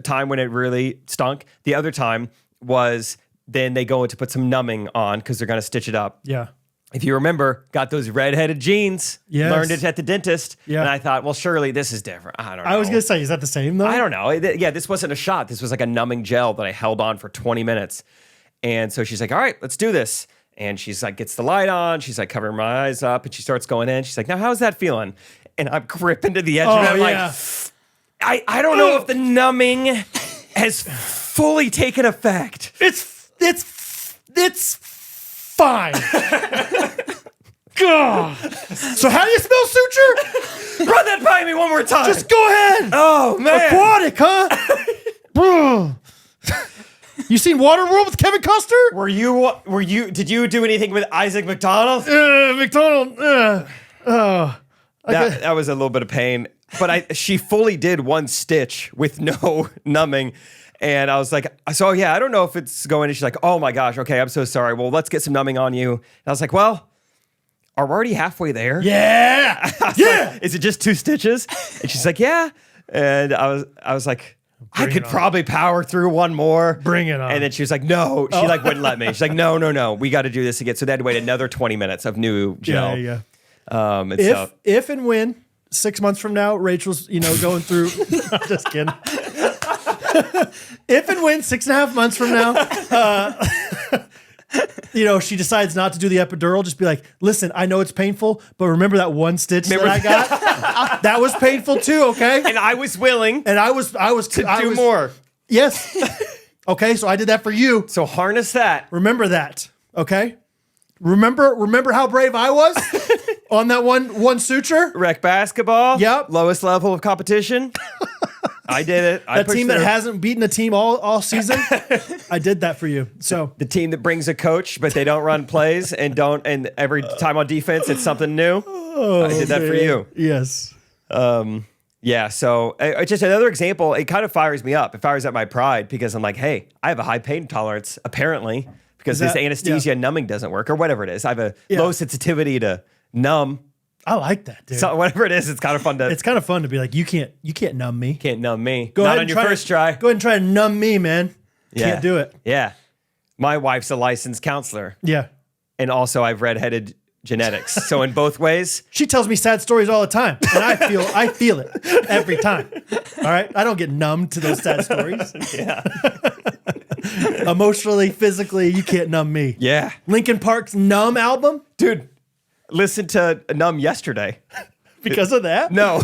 time when it really stunk. The other time was then they go to put some numbing on because they're going to stitch it up. Yeah. If you remember, got those redheaded jeans, Yes. learned it at the dentist. Yeah. And I thought, well, surely this is different. I don't know. I was going to say, is that the same though? I don't know. Yeah, this wasn't a shot. This was like a numbing gel that I held on for 20 minutes. And so she's like, all right, let's do this. And she's like, gets the light on. She's like covering my eyes up and she starts going in. She's like, now, how's that feeling? And I'm gripping to the edge of it. I'm yeah. like, I don't know if the numbing has fully taken effect. It's fine. God. So how do you spell suture? Run that by me one more time. Just go ahead. Oh, man. Aquatic, huh? Bro. You seen Waterworld with Kevin Costner? Did you do anything with Isaac McDonald? McDonald. That was a little bit of pain, but she fully did one stitch with no numbing. And I was like, so yeah, I don't know if it's going. And she's like, oh my gosh, okay, I'm so sorry. Well, let's get some numbing on you. And I was like, well, are we already halfway there? Yeah. Yeah. Like, is it just 2 stitches? And she's like, yeah. And I was like, I could probably power through one more. Bring it on. And then she was like, no. She like wouldn't let me. She's like, no. We got to do this again. So they had to wait another 20 minutes of new gel. Yeah. And If and when 6 months from now, Rachel's, going through, I'm just kidding. If and when 6.5 months from now, she decides not to do the epidural, just be like, listen, I know it's painful, but remember that one stitch that I got? That was painful too, okay? And I was willing And I was to do more. Yes. Okay, so I did that for you. So harness that. Remember that, okay? Remember how brave I was on that one suture? Rec basketball. Yep. Lowest level of competition. I did it. I That team pushed that through. hasn't beaten a team all season, I did that for you. So The team that brings a coach, but they don't run plays and every time on defense, it's something new. I did that for you. Yes. Yeah. So just another example, it kind of fires me up. It fires up my pride because I'm like, hey, I have a high pain tolerance, apparently, because this anesthesia numbing doesn't work or whatever it is. I have a low sensitivity to numb. I like that, dude. So whatever it is, it's kind of fun to. It's kind of fun to be like, you can't numb me. Can't numb me. Go Not ahead on and your first try. Go ahead and try to numb me, man. Yeah. Can't do it. Yeah. My wife's a licensed counselor. Yeah. And also I've redheaded genetics. So in both ways. She tells me sad stories all the time, and I feel it every time. All right, I don't get numb to those sad stories. Yeah. Emotionally, physically, you can't numb me. Yeah. Linkin Park's Numb album, Dude, listen to Numb yesterday. because of that. No.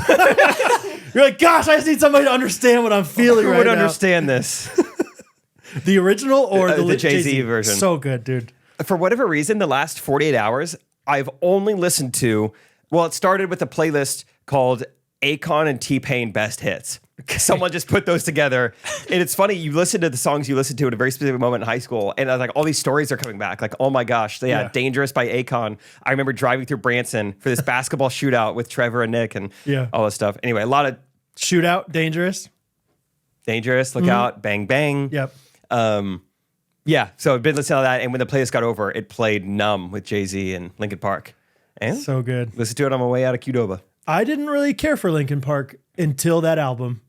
You're like, gosh, I just need somebody to understand what I'm feeling Who right would now. understand this? The original or The Jay-Z version. So good, dude. For whatever reason, the last 48 hours, I've only listened to, well, it started with a playlist called Akon and T-Pain Best Hits. Someone just put those together. And it's funny, you listen to the songs you listened to at a very specific moment in high school, and like all these stories are coming back. Like, oh my gosh, Yeah. Dangerous by Akon. I remember driving through Branson for this basketball shootout with Trevor and Nick and all this stuff. Anyway, a lot of Shootout, Dangerous. Dangerous, Look Out, Bang Bang. Yep. Yeah, so I've been listening to that, and when the playlist got over, it played Numb with Jay-Z and Linkin Park. And So good. listen to it on my way out of Qdoba. I didn't really care for Linkin Park until that album.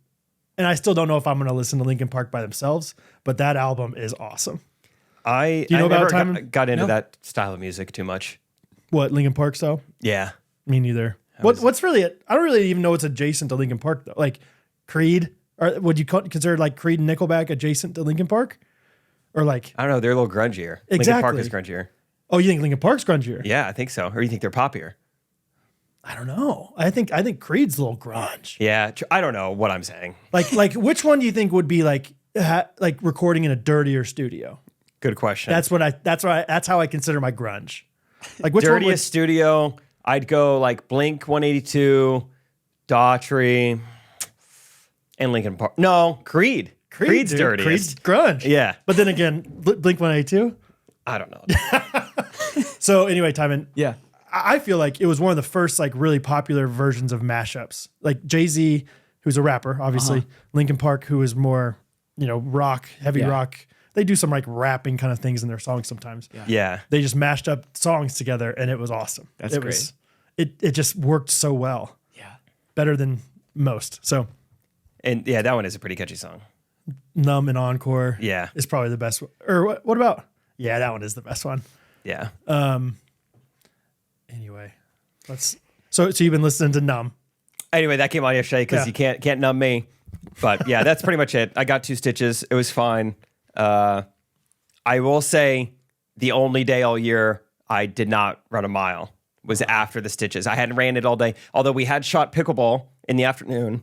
And I still don't know if I'm going to listen to Linkin Park by themselves, but that album is awesome. I know about never Time? got into No? that style of music too much. What, Linkin Park style? Yeah. Me neither. What's really it? I don't really even know what's adjacent to Linkin Park though. Like Creed, or would you consider like Creed and Nickelback adjacent to Linkin Park? Or like, I don't know. They're a little grungier. Linkin Park is grungier. oh, you think Linkin Park's grungier? Yeah, I think so. Or you think they're poppier? I don't know. I think Creed's a little grunge. Yeah, I don't know what I'm saying. Like which one do you think would be like recording in a dirtier studio? Good question. That's how I consider my grunge. Like which Dirtiest one would, studio, I'd go like Blink 182, Daughtry, and Linkin Park. No, Creed. Creed's dude. dirtiest. Creed's grunge. Yeah. But then again, Blink 182. I don't know. So anyway, Timon, Yeah. I feel like it was one of the first like really popular versions of mashups. Like Jay-Z, who's a rapper, obviously, Linkin Park, who is more, rock, heavy rock. they do some like rapping kind of things in their songs sometimes. Yeah. They just mashed up songs together and it was awesome. That's great. It just worked so well. Yeah. Better than most. So And yeah, that one is a pretty catchy song. Numb and Encore Yeah. is probably the best one. Or what about? Yeah, that one is the best one. Yeah. Anyway, so you've been listening to Numb. Anyway, that came on yesterday because Yeah. you can't numb me. But yeah, that's pretty much it. I got 2 stitches. It was fine. I will say the only day all year I did not run a mile was after the stitches. I hadn't ran it all day, although we had shot pickleball in the afternoon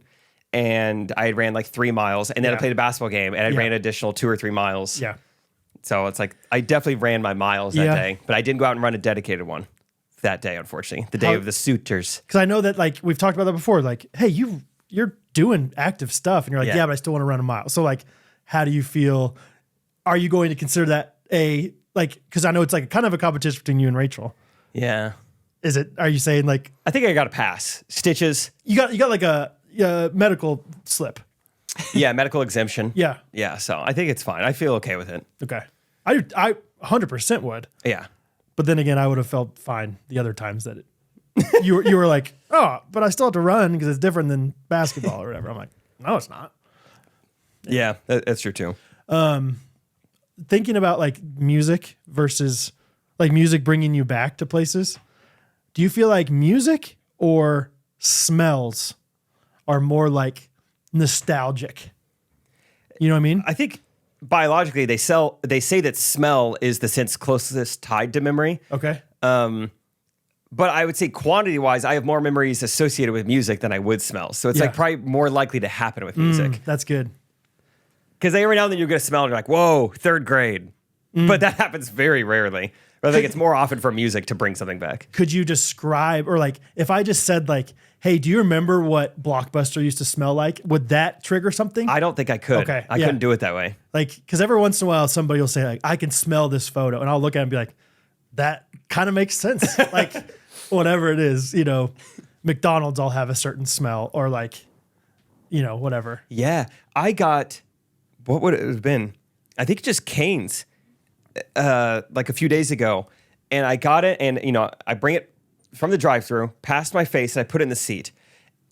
and I had ran like 3 miles and then I played a basketball game and I ran an additional 2 or 3 miles. Yeah. So it's like I definitely ran my miles that day, but I didn't go out and run a dedicated one that day, unfortunately. The day of the suitors. Because I know that like we've talked about that before. Like, hey, you're doing active stuff, and you're like, yeah, but I still want to run a mile. So like, how do you feel? Are you going to consider that because I know it's like kind of a competition between you and Rachel. Yeah. Is it? Are you saying like I think I got a pass. Stitches. you got like a medical slip? Yeah, medical exemption. Yeah. Yeah, so I think it's fine. I feel okay with it. Okay. I 100% would. Yeah. But then again, I would have felt fine the other times that you were like, oh, but I still have to run because it's different than basketball or whatever. I'm like, no, it's not. Yeah, that's true too. Thinking about like music versus like music bringing you back to places. Do you feel like music or smells are more like nostalgic? You know what I mean? I think biologically they say that smell is the sense closest tied to memory. Okay. But I would say quantity-wise, I have more memories associated with music than I would smell. So it's like probably more likely to happen with music. That's good. Because every now and then you get a smell and you're like, whoa, 3rd grade. But that happens very rarely. But I think it's more often for music to bring something back. Could you describe, or like, if I just said like, hey, do you remember what Blockbuster used to smell like? Would that trigger something? I don't think I could. Okay, I couldn't do it that way. Like, because every once in a while somebody will say like, I can smell this photo, and I'll look at it and be like, that kind of makes sense. Like, whatever it is, McDonald's all have a certain smell, or like, whatever. Yeah. I got, what would it have been? I think just Cane's like a few days ago. And I got it and, I bring it from the drive-thru past my face and I put it in the seat.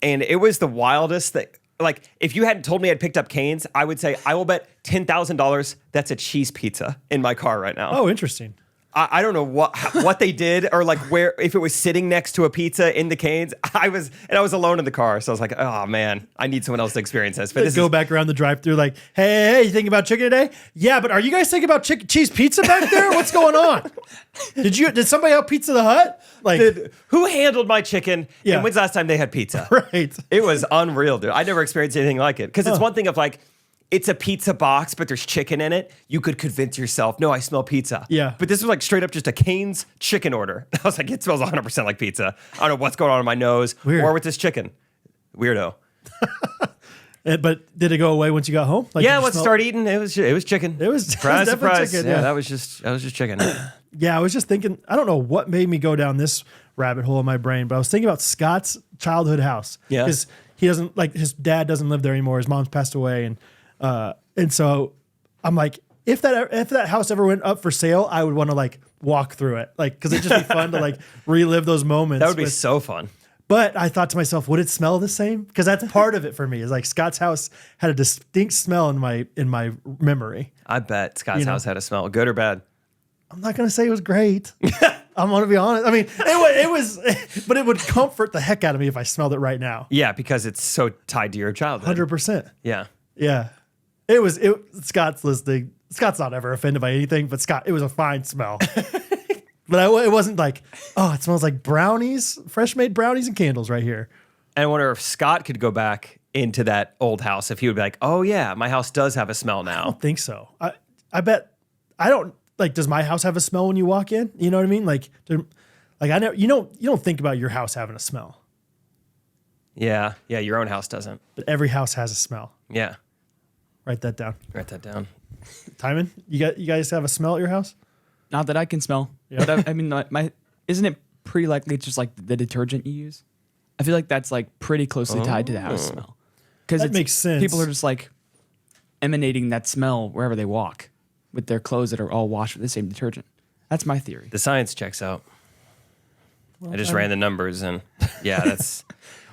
And it was the wildest thing. Like, if you hadn't told me I'd picked up Cane's, I would say, I will bet $10,000 that's a cheese pizza in my car right now. Oh, interesting. I don't know what they did or like where, if it was sitting next to a pizza in the Cane's. I was alone in the car. So I was like, oh man, I need someone else to experience this. But Go back around the drive-thru like, hey, you thinking about chicken today? Yeah, but are you guys thinking about cheese pizza back there? What's going on? Did somebody help Pizza the Hut? Like, who handled my chicken? Yeah. And when's the last time they had pizza? Right. It was unreal, dude. I never experienced anything like it. Because it's one thing of like, it's a pizza box, but there's chicken in it. You could convince yourself, no, I smell pizza. Yeah. But this was like straight up just a Cane's chicken order. I was like, it smells 100% like pizza. I don't know what's going on in my nose Weird. or with this chicken. Weirdo. But did it go away once you got home? Like, Yeah, once I started eating, it was chicken. It was surprise, definitely surprise. chicken, Yeah, yeah. that was just chicken. Yeah, I was just thinking, I don't know what made me go down this rabbit hole in my brain, but I was thinking about Scott's childhood house. Yeah. Because he doesn't, like, his dad doesn't live there anymore. His mom's passed away. And so I'm like, if that house ever went up for sale, I would want to like walk through it. Like, cause it'd just be fun to like relive those moments. That would be so fun. But I thought to myself, would it smell the same? Because that's part of it for me. Is like Scott's house had a distinct smell in my memory. I bet Scott's house had a smell, good or bad. I'm not gonna say it was great. I'm gonna be honest. I mean, it was, but it would comfort the heck out of me if I smelled it right now. Yeah, because it's so tied to your childhood. 100%. Yeah. Yeah, Scott's listening. Scott's not ever offended by anything, but Scott, it was a fine smell. But it wasn't like, oh, it smells like brownies, fresh made brownies and candles right here. And I wonder if Scott could go back into that old house, if he would be like, oh yeah, my house does have a smell I now. don't think so. I bet I don't like. Does my house have a smell when you walk in? You know what I mean? Like I know you don't think about your house having a smell, Yeah, your own house doesn't. but every house has a smell. Yeah, Write that down. write that down. Timon, you guys have a smell at your house? Not that I can smell. Yeah. But I mean, my isn't it pretty likely it's just like the detergent you use? I feel like that's like pretty closely tied to the house smell. Because That makes sense. People are just like emanating that smell wherever they walk. with their clothes that are all washed with the same detergent. That's my theory. The science checks out. I just ran the numbers, and yeah, that's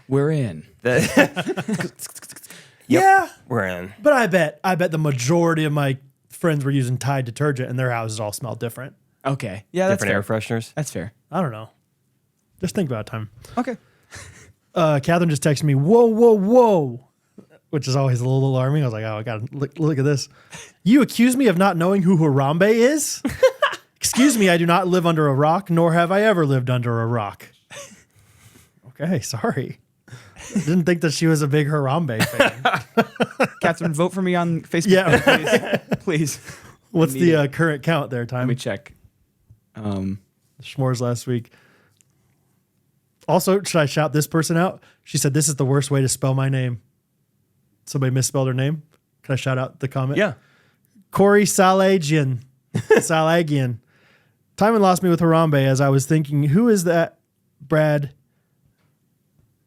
We're in. Yeah, we're in. but I bet the majority of my friends were using Tide detergent, and their houses all smell different. Okay. Yeah, that's Different fair. air fresheners. That's fair. I don't know. Just think about time. Okay. Catherine just texted me, whoa, whoa, whoa, which is always a little alarming. I was like, oh, I got to look at this. You accuse me of not knowing who Harambe is? Excuse me, I do not live under a rock, nor have I ever lived under a rock. Okay, sorry. Didn't think that she was a big Harambe fan. Catherine, vote for me on Facebook. Yeah. Please. What's Need the current count there, Let Time? me check. S'mores last week. Also, should I shout this person out? She said, this is the worst way to spell my name. Somebody misspelled her name. Can I shout out the comment? Yeah. Corey Salagian. Salagian. Timon lost me with Harambe as I was thinking, who is that? Brad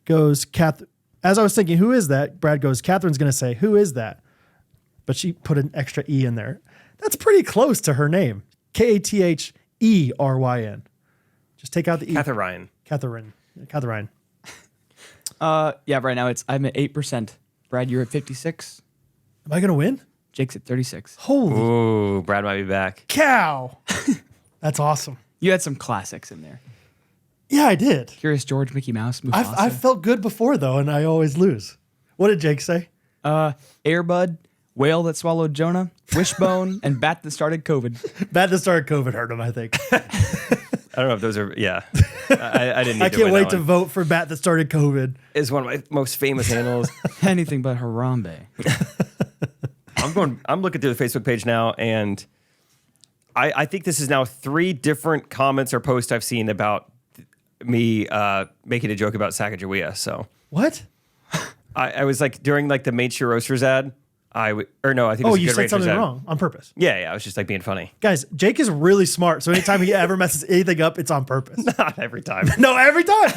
goes, as I was thinking, who is that? Brad goes, Catherine's going to say, who is that? But she put an extra E in there. That's pretty close to her name. Katheryn. Just take out the E. Catherine. Catherine. Yeah, right now I'm at 8%. Brad, you're at 56. Am I going to win? Jake's at 36. Holy Ooh, Brad might be back. cow. That's awesome. You had some classics in there. Yeah, I did. Curious George, Mickey Mouse, Mufasa. I've felt good before, though, and I always lose. What did Jake say? Airbud, Whale That Swallowed Jonah, Wishbone, and Bat That Started COVID. Bad that started COVID hurt him, I think. I don't know if those are, yeah. I didn't need I to can't win wait that to one. vote for Bat that started COVID. Is one of my most famous animals. Anything but Harambe. I'm looking through the Facebook page now, and I think this is now 3 different comments or posts I've seen about me making a joke about Sacagawea. So What? I was like during like the Made Sure Roasters ad. I think it Oh, was a you Good said Rangers something ad. wrong on purpose. Yeah, I was just like being funny. Guys, Jake is really smart. So anytime he ever messes anything up, it's on purpose. Not every time. No, every time.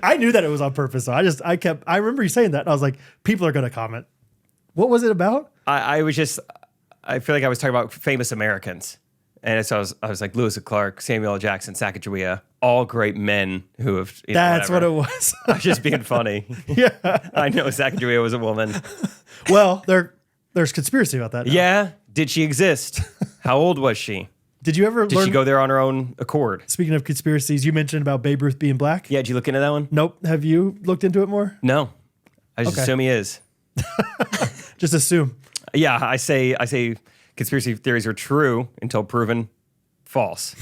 I knew that it was on purpose. So I remember you saying that. And I was like, people are going to comment. What was it about? I feel like I was talking about famous Americans. And so I was like Lewis and Clark, Samuel L. Jackson, Sacagawea, all great men who have. That's whatever. what it was. I was just being funny. Yeah. I know Sacagawea was a woman. Well, there's conspiracy about that now. Yeah. Did she exist? How old was she? Did you ever Did learn? she go there on her own accord? Speaking of conspiracies, you mentioned about Babe Ruth being black. Yeah. Did you look into that one? Nope. Have you looked into it more? No. I just Okay. assume he is. Just assume. Yeah. I say conspiracy theories are true until proven false.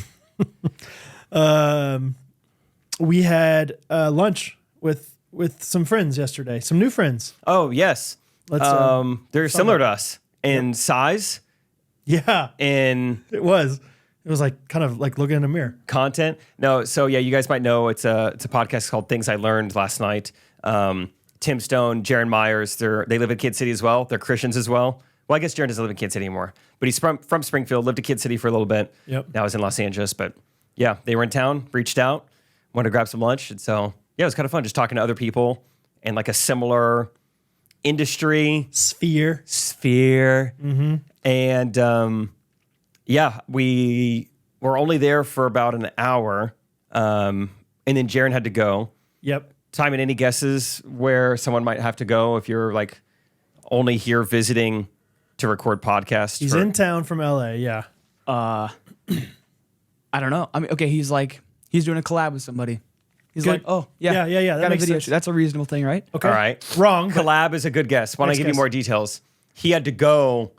We had lunch with some friends yesterday, some new friends. Oh, yes. Let's, They're similar to us in size, Yeah, in it was. It was like kind of like looking in a mirror. content. No, so yeah, you guys might know it's a podcast called Things I Learned Last Night. Tim Stone, Jaren Myers, they live in Kid City as well. They're Christians as well. Well, I guess Jaren doesn't live in Kid City anymore, but he's from Springfield, lived in Kid City for a little bit. Yep. Now he's in Los Angeles, but yeah, they were in town, reached out, wanted to grab some lunch. And so, yeah, it was kind of fun just talking to other people in like a similar industry Sphere. sphere. And yeah, we were only there for about an hour. And then Jaren had to go. Yep. Timon, any guesses where someone might have to go if you're like only here visiting to record podcasts? He's in town from LA. Yeah. I don't know. I mean, okay, he's doing a collab with somebody. He's Good. like, oh, yeah. Yeah. That Got a makes video sense. shoot. That's a reasonable thing, right? Okay. All right. Wrong. but- Collab is a good guess. Why don't I Next give you guess. more details? He had to go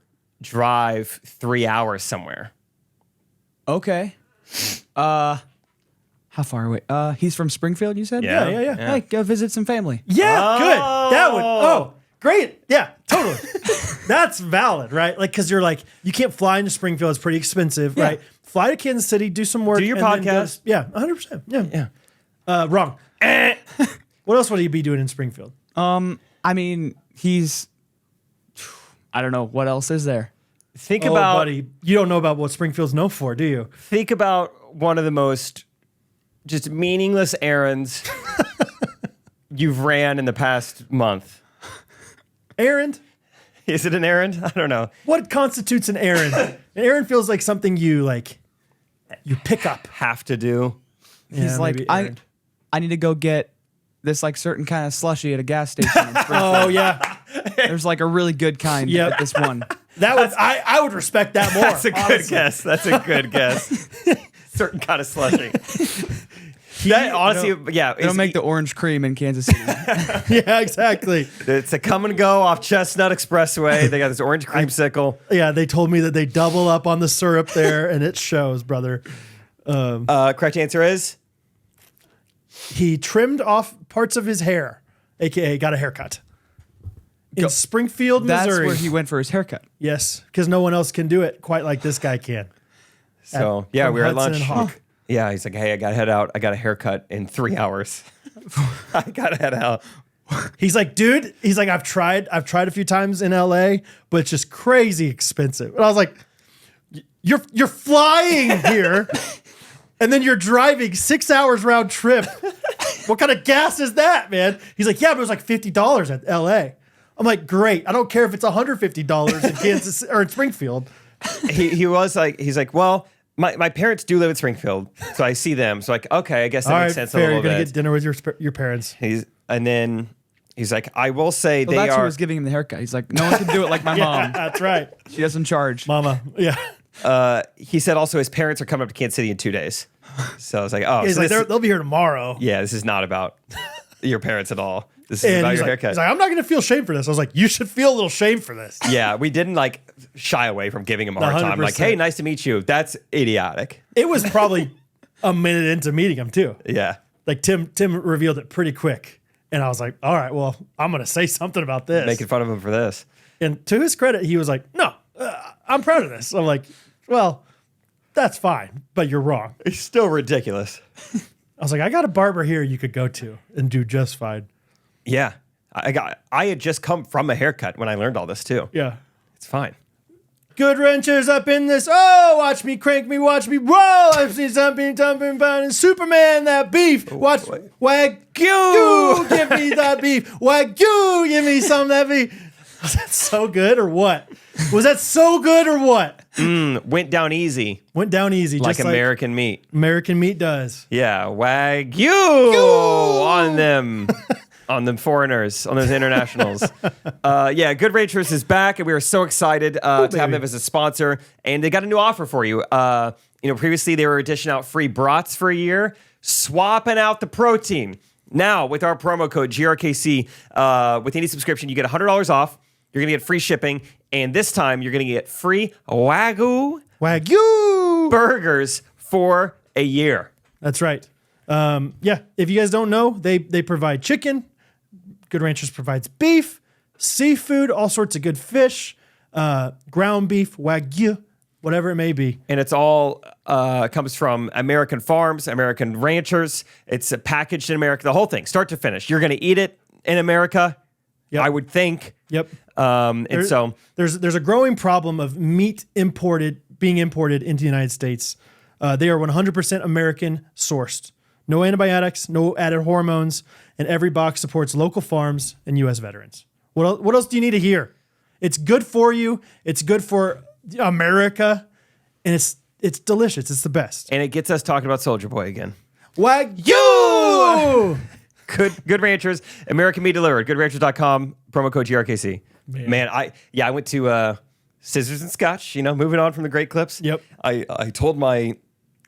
drive 3 hours somewhere. Okay. How far away? He's from Springfield, you said? Yeah. Yeah. Hey, go visit some family. Yeah. Good. That would. Oh, great. Yeah. Totally. That's valid, right? Like, because you're like, you can't fly into Springfield. It's pretty expensive, right? Fly to Kansas City, do some work. Do your and then go- podcast. Yeah. 100%. Yeah. Wrong. What else would he be doing in Springfield? I mean, I don't know. What else is there? Think Oh, about buddy, you don't know about what Springfield's known for, do you? think about one of the most just meaningless errands you've ran in the past month. Errand? Is it an errand? I don't know. What constitutes an errand? An errand feels like something you pick up. Have to do. He's Yeah, like, maybe I errand. need to go get this like certain kind of slushy at a gas station. In Springfield. Oh yeah, There's like a really good kind Yep. at this one. that was I would respect that more. That's a good honestly. guess. That's a good guess. Certain kind of slushy. That honestly, yeah. They don't make the orange cream in Kansas City. Yeah, exactly. It's a come and go off Chestnut Expressway. They got this orange creamsicle. Yeah, they told me that they double up on the syrup there, and it shows, brother. Correct answer is He trimmed off parts of his hair, aka got a haircut in Springfield, That's Missouri. where he went for his haircut. Yes, because no one else can do it quite like this guy can. so. Yeah, from we were at Hudson lunch. and Hawk. Yeah, he's like, hey, I gotta head out. I got a haircut in 3 hours. I gotta head out. He's like, dude. He's like, I've tried a few times in LA, but it's just crazy expensive. And I was like, you're flying here, and then you're driving 6 hours round trip. What kind of gas is that, man? He's like, yeah, but it was like $50 at LA. I'm like, great. I don't care if it's $150 in Kansas or in Springfield. He was like, he's like, well, my parents do live in Springfield, so I see them. So like, okay, I guess that All makes right, sense a fair. little You're gonna bit. get dinner with your parents. Then he's like, I will say Well, they that's who are. was giving him the haircut. He's like, no one can do it like my mom. That's right, She doesn't charge. Mama. Yeah. He said also his parents are coming up to Kansas City in 2 days. So I was like, oh, He's so like, this, they'll be here tomorrow. yeah, this is not about your parents at all. This is And about he's your like, haircut. I'm not going to feel shame for this. I was like, you should feel a little shame for this. Yeah, we didn't like shy away from giving him a hard time. Like, 100%. hey, nice to meet you. That's idiotic. It was probably a minute into meeting him too. Yeah. Like Tim revealed it pretty quick. And I was like, all right, well, I'm going to say something about this. Making fun of him for this. And to his credit, he was like, no, I'm proud of this. I'm like, well, that's fine, but you're wrong. It's still ridiculous. I was like, I got a barber here you could go to and do just fine. Yeah. I had just come from a haircut when I learned all this too. Yeah. It's fine. Good wrenchers up in this. Oh, watch me, crank me, watch me roll. I've seen something tumping, pounding Superman, that beef. Watch Wagyu, give me that beef. Wagyu, give me some of that beef. Was that so good or what? Was that so good or what? Went down easy Went down easy, like just American meat. American meat does. Yeah. Wagyu on them. On them foreigners, on those internationals. Yeah, Good Ranchers is back, and we are so excited to have baby. them as a sponsor. And they got a new offer for you. Previously they were dishing out free brats for a year, swapping out the protein. Now, with our promo code GRKC, with any subscription, you get $100 off. You're going to get free shipping. And this time, you're going to get free Wagyu burgers for a year. That's right. Yeah, if you guys don't know, they provide chicken. Good Ranchers provides beef, seafood, all sorts of good fish, ground beef, Wagyu, whatever it may be. And it's all comes from American farms, American ranchers. It's packaged in America, the whole thing, start to finish. You're going to eat it in America, Yep. I would think. Yep. So There's a growing problem of meat being imported into the United States. They are 100% American sourced. No antibiotics, no added hormones, and every box supports local farms and U.S. veterans. What else do you need to hear? It's good for you. It's good for America, and it's delicious. It's the best. and it gets us talking about Soldier Boy again. Wagyu! Good Ranchers, American meat delivered. GoodRanchers.com, promo code GRKC. Man, I went to Scissors and Scotch, moving on from the great clips. Yep. I told my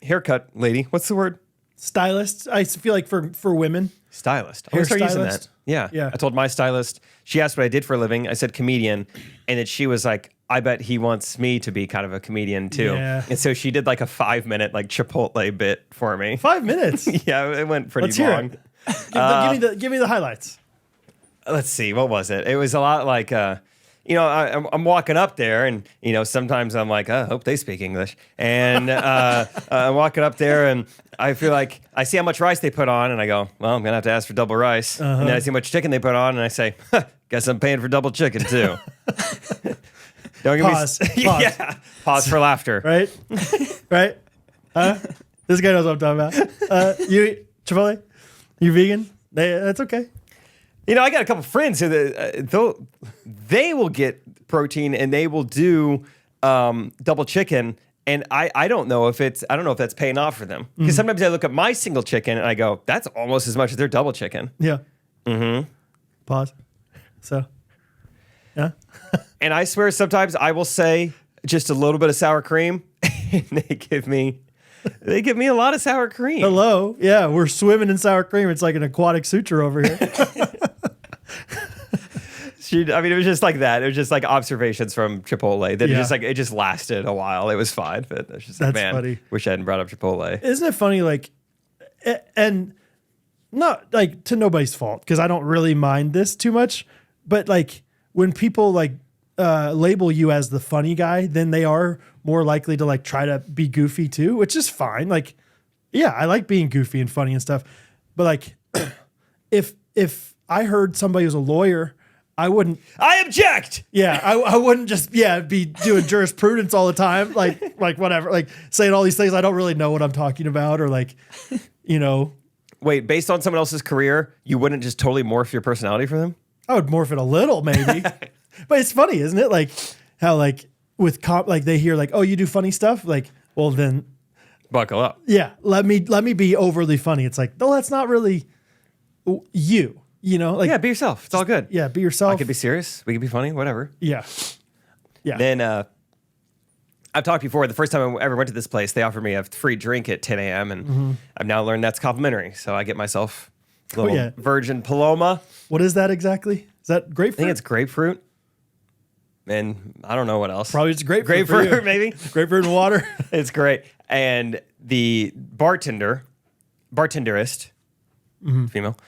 haircut lady, what's the word? Stylist. I feel like for women. Stylist. I'm gonna start using that. Hairstylist? Yeah. Yeah. I told my stylist, she asked what I did for a living. I said comedian. And then she was like, I bet he wants me to be kind of a comedian too. Yeah. And so she did like a 5-minute like Chipotle bit for me. 5 minutes. Yeah, it went pretty Let's hear long. it. Give me the highlights. Let's see, what was it? It was a lot like, I'm walking up there, and sometimes I'm like, I hope they speak English. And I'm walking up there, and I feel like I see how much rice they put on, and I go, well, I'm gonna have to ask for double rice. And then I see how much chicken they put on, and I say, guess I'm paying for double chicken too. Don't give Pause. me Pause. yeah. Pause for laughter. Right? Right? This guy knows what I'm talking about. You eat Chipotle? You vegan? That's okay. You know, I got a couple friends who they will get protein and they will do double chicken. And I don't know if that's paying off for them. Because sometimes I look at my single chicken and I go, that's almost as much as their double chicken. Yeah. Mm-hmm. Pause. So, yeah. And I swear sometimes I will say just a little bit of sour cream and they give me a lot of sour cream. Hello. Yeah, we're swimming in sour cream. It's like an aquatic suture over here. It was just like that. It was just like observations from Chipotle. That it just lasted a while. It was fine, but it's just like, man, funny. Wish I hadn't brought up Chipotle. Isn't it funny? Like, and not like to nobody's fault because I don't really mind this too much. But like when people like label you as the funny guy, then they are more likely to like try to be goofy too, which is fine. Like, yeah, I like being goofy and funny and stuff. But like, if I heard somebody was a lawyer, I object. Yeah, I wouldn't just be doing jurisprudence all the time, like whatever, like saying all these things I don't really know what I'm talking about, or like, you know. Wait, based on someone else's career, you wouldn't just totally morph your personality for them? I would morph it a little, maybe. But it's funny, isn't it? Like how like with like they hear like, oh, you do funny stuff, like, well then, buckle up. Yeah, let me be overly funny. It's like, no, that's not really you. You know, like, yeah, be yourself. It's all good. Yeah, be yourself. I could be serious. We could be funny. Whatever. Yeah. Yeah. Then I've talked before. The first time I ever went to this place, they offered me a free drink at 10 a.m. and I've now learned that's complimentary. So I get myself a little Virgin Paloma. What is that exactly? Is that grapefruit? I think it's grapefruit. And I don't know what else. Probably just grapefruit. Grapefruit, maybe. Grapefruit and water. It's great. And the bartenderist, female.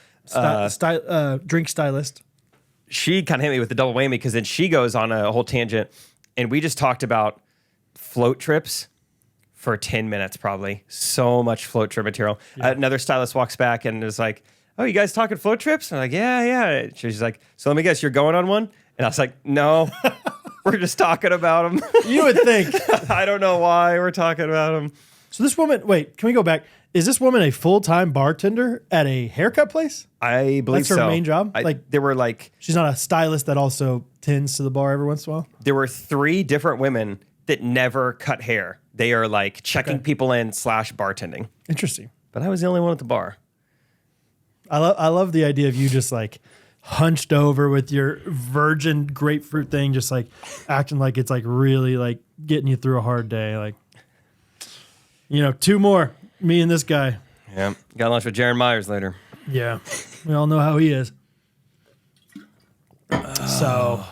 Drink stylist. She kind of hit me with the double whammy because then she goes on a whole tangent and we just talked about float trips for 10 minutes probably. So much float trip material. Yeah. Another stylist walks back and is like, oh, you guys talking float trips? And I'm like, yeah. She's like, so let me guess, you're going on one? And I was like, no, we're just talking about them. You would think. I don't know why we're talking about them. So this woman, wait, can we go back? Is this woman a full-time bartender at a haircut place? I believe so. That's her main job? She's not a stylist that also tends to the bar every once in a while? There were 3 different women that never cut hair. They are like checking people in / bartending. Interesting. But I was the only one at the bar. I love the idea of you just like hunched over with your virgin grapefruit thing, just like acting like it's like really like getting you through a hard day. Like, 2 more. Me and this guy. Yeah. Got lunch with Jaren Myers later. Yeah. We all know how he is. So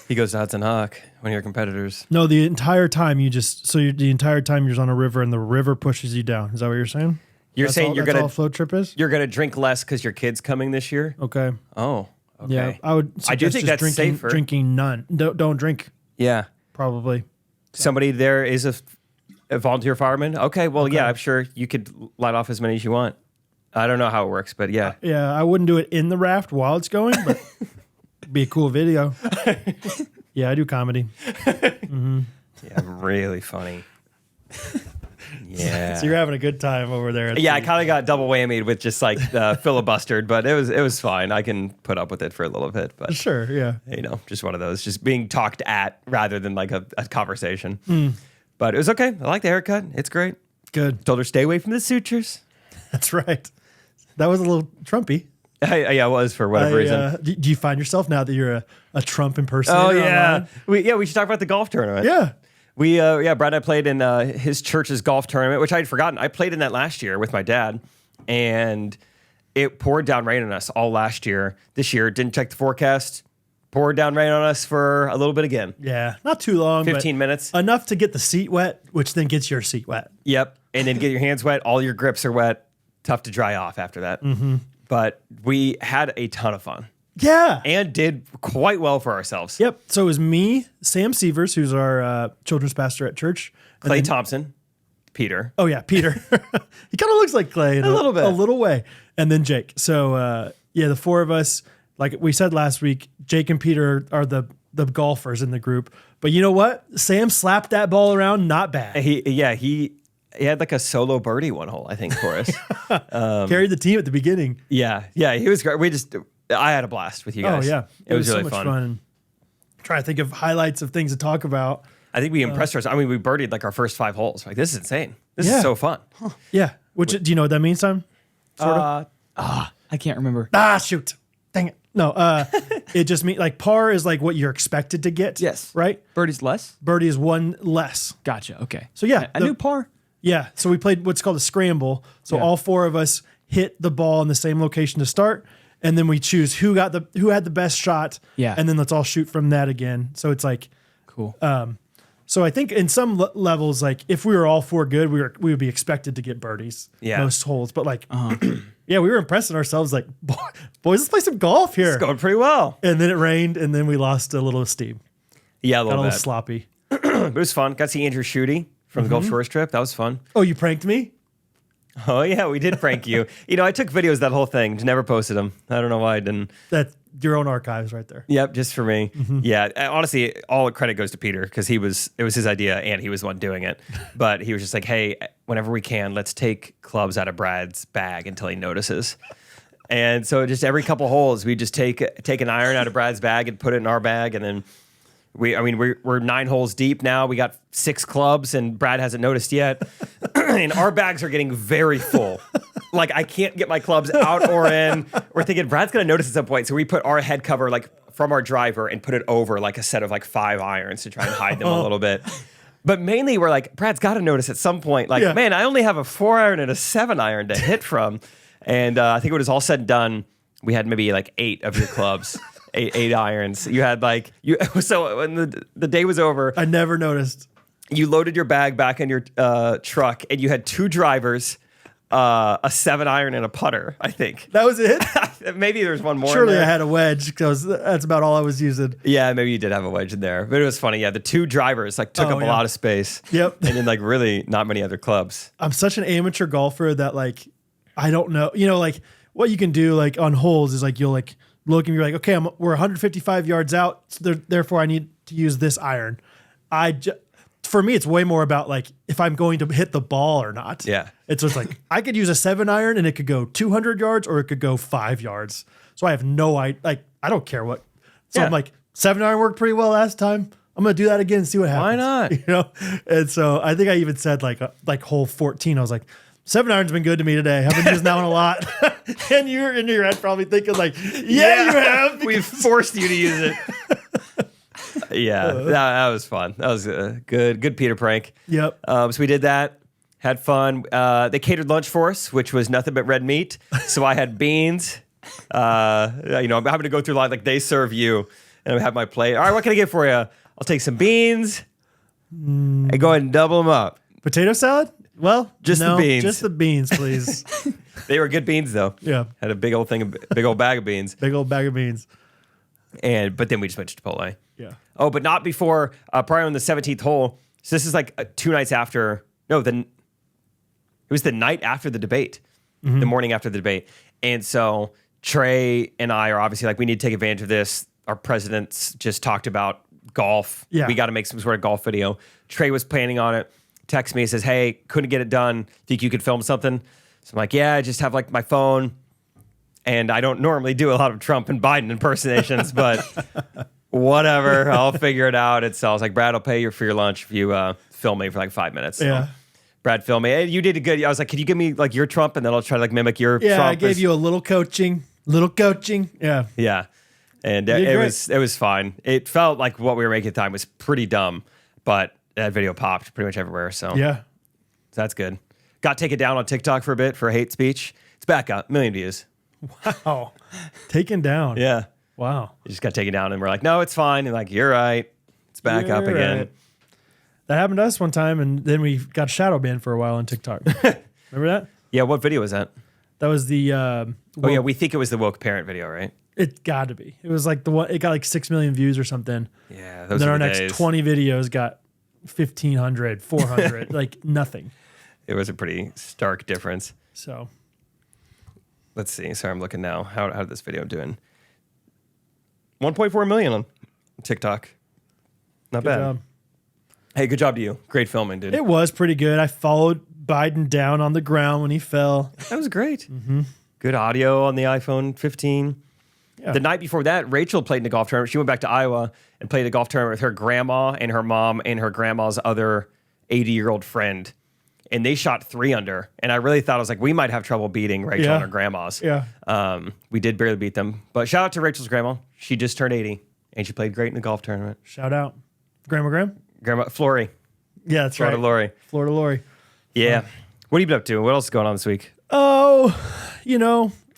he goes to Hudson Hawk, one of your competitors. No, the entire time the entire time you're on a river and the river pushes you down. Is that what you're saying? You're saying you're gonna all float trip is? You're gonna drink less because your kid's coming this year? Okay. Oh. Okay. Yeah. I do think that's safer. Drinking none. Don't drink. Yeah. Probably. Somebody there is a volunteer fireman? Okay, well, yeah, I'm sure you could light off as many as you want. I don't know how it works, but yeah. Yeah, I wouldn't do it in the raft while it's going, but it'd be a cool video. Yeah, I do comedy. Mm-hmm. Yeah, I'm really funny. Yeah. So you're having a good time over there. Yeah, I kind of got double whammied with just like filibustered, but it was fine. I can put up with it for a little bit. But sure, yeah. Just one of those, just being talked at rather than like a conversation. But it was okay. I like the haircut. It's great. Good. Told her stay away from the sutures. That's right. That was a little Trumpy. Yeah, it was for whatever reason. Do you find yourself now that you're a Trump impersonator? Oh yeah. We should talk about the golf tournament. Yeah. Brad and I played in his church's golf tournament, which I had forgotten. I played in that last year with my dad, and it poured down rain on us all last year. This year, didn't check the forecast. Poured down rain on us for a little bit again. Yeah, not too long. 15 minutes. Enough to get the seat wet, which then gets your seat wet. Yep, and then get your hands wet. All your grips are wet. Tough to dry off after that. Mm-hmm. But we had a ton of fun. Yeah. And did quite well for ourselves. Yep. So it was me, Sam Sievers, who's our children's pastor at church. Clay Thompson, Peter. Oh, yeah, Peter. He kind of looks like Clay in a little bit. A little way. And then Jake. So, the 4 of us, like we said last week, Jake and Peter are the golfers in the group. But you know what? Sam slapped that ball around not bad. He had like a solo birdie one hole, I think, for us. Carried the team at the beginning. Yeah, he was great. I had a blast with you guys. Oh yeah, it was so really much fun. fun. Trying to think of highlights of things to talk about. I think we impressed ourselves. I mean, we birdied like our first 5 holes. Like, this is insane. This Yeah. is so fun. Yeah. Which do you know what that means, Tom? Sort of. I can't remember. Shoot. Dang it. No. It just means like par is like what you're expected to get. Yes. Right. Birdie's less? Birdie is one less. Gotcha. Okay. So yeah, I knew par. Yeah. So we played what's called a scramble. So Yeah. all 4 of us hit the ball in the same location to start, and then we choose who had the best shot. Yeah. And then let's all shoot from that again. So it's like, Cool. so I think in some levels, like if we were all 4 good, we would be expected to get birdies. Yeah. Most holes, but like, yeah, we were impressing ourselves. Like, boys, let's play some golf here. It's going pretty well. And then it rained, and then we lost a little steam. Yeah, a Got a little little bit. sloppy. It was fun. Got to see Andrew Schutte from the Ghostrunners trip. That was fun. Oh, you pranked me? Oh, yeah, we did prank you. You know, I took videos of that whole thing. Just never posted them. I don't know why I didn't. That's your own archives right there. Yep, just for me. Yeah, honestly, all the credit goes to Peter because it was his idea and he was the one doing it. But he was just like, hey, whenever we can, let's take clubs out of Brad's bag until he notices. And so just every couple holes, we just take an iron out of Brad's bag and put it in our bag, and then we're 9 holes deep now. We got 6 clubs, and Brad hasn't noticed yet. And our bags are getting very full. Like, I can't get my clubs out or in. We're thinking Brad's gonna notice at some point, so we put our head cover like from our driver and put it over like a set of like 5 irons to try and hide them a little bit. But mainly, we're like, Brad's got to notice at some point. Like, Yeah. man, I only have a 4 iron and a 7 iron to hit from. And I think when it was all said and done, we had maybe like 8 of your clubs. Eight irons. You had like so when the day was over, I never noticed. you loaded your bag back in your truck, and you had 2 drivers, a 7 iron, and a putter. I think That was it? maybe there's one more. Surely in there. I had a wedge because that's about all I was using. Yeah, maybe you did have a wedge in there, but it was funny. Yeah, the 2 drivers like took Oh, up a yeah. lot of space. Yep. And then like really not many other clubs. I'm such an amateur golfer that like I don't know. You know, like what you can do like on holes is like you'll like look and you're like, okay, we're 155 yards out, so therefore I need to use this iron. For me, it's way more about like if I'm going to hit the ball or not. Yeah. It's just like I could use a 7 iron and it could go 200 yards or it could go 5 yards. So I have no idea. Like I don't care what. So Yeah. I'm like 7 iron worked pretty well last time. I'm gonna do that again and see what happens. Why not? You know. And so I think I even said like hole 14. I was like, 7 iron's been good to me today. I've been using that one a lot. And you're in your head probably thinking like, yeah, you have. We've forced you to use it. Yeah, that was fun. That was a good Peter prank. Yep. So we did that, had fun. They catered lunch for us, which was nothing but red meat. So I had beans. I'm having to go through line like they serve you, and I have my plate. All right, what can I get for you? I'll take some beans and go ahead and double them up. Potato salad? Well, Just the beans. Just the beans, please. They were good beans though. Yeah. Had a big old bag of beans, Big old bag of beans. but then we just went to Chipotle. Yeah. Oh, but not before, probably on the 17th hole. So this is like 2 nights after. No, it was the night after the debate, the morning after the debate. And so Trey and I are obviously like, we need to take advantage of this. Our presidents just talked about golf. Yeah. We got to make some sort of golf video. Trey was planning on it. Texts me, says, hey, couldn't get it done. Think you could film something? So I'm like, yeah, I just have like my phone. And I don't normally do a lot of Trump and Biden impersonations, but whatever, I'll figure it out. So I was like, Brad, I'll pay you for your lunch if you film me for like 5 minutes. So Yeah. Brad filmed me. Hey, you did a good. I was like, could you give me like your Trump, and then I'll try to like mimic your Yeah, Trump. I gave you a little coaching. Yeah. Yeah, and did it great. was fine. It felt like what we were making at the time was pretty dumb, but that video popped pretty much everywhere. So Yeah. that's good. Got taken down on TikTok for a bit for hate speech. It's back up, 1 million views. Wow. Taken down. Yeah, Wow. it just got taken down, and we're like, no, it's fine. And like, you're right. It's back up You're again. right. That happened to us one time, and then we got shadow banned for a while on TikTok. Remember that? Yeah, what video was that? That was the. Oh yeah, we think it was the woke parent video, right? It got to be. It was like the one. It got like 6 million views or something. Yeah, And those then are our the next days. 20 videos got 1,500, 400, like nothing. It was a pretty stark difference. So Let's see. Sorry, I'm looking now. How did this video doing? 1.4 million on TikTok. Not good bad. job. Hey, good job to you. Great filming, dude. It was pretty good. I followed Biden down on the ground when he fell. That was great. Good audio on the iPhone 15. The night before that, Rachel played in a golf tournament. She went back to Iowa and played a golf tournament with her grandma and her mom and her grandma's other 80-year-old friend. And they shot 3 under. And I really thought, I was like, we might have trouble beating Rachel and her grandmas. Yeah. We did barely beat them. But shout out to Rachel's grandma. She just turned 80 and she played great in the golf tournament. Shout out. Grandma? Grandma Flory. Yeah, that's Florida right. Lori. Florida Lori. Yeah. What have you been up to? What else is going on this week? Oh,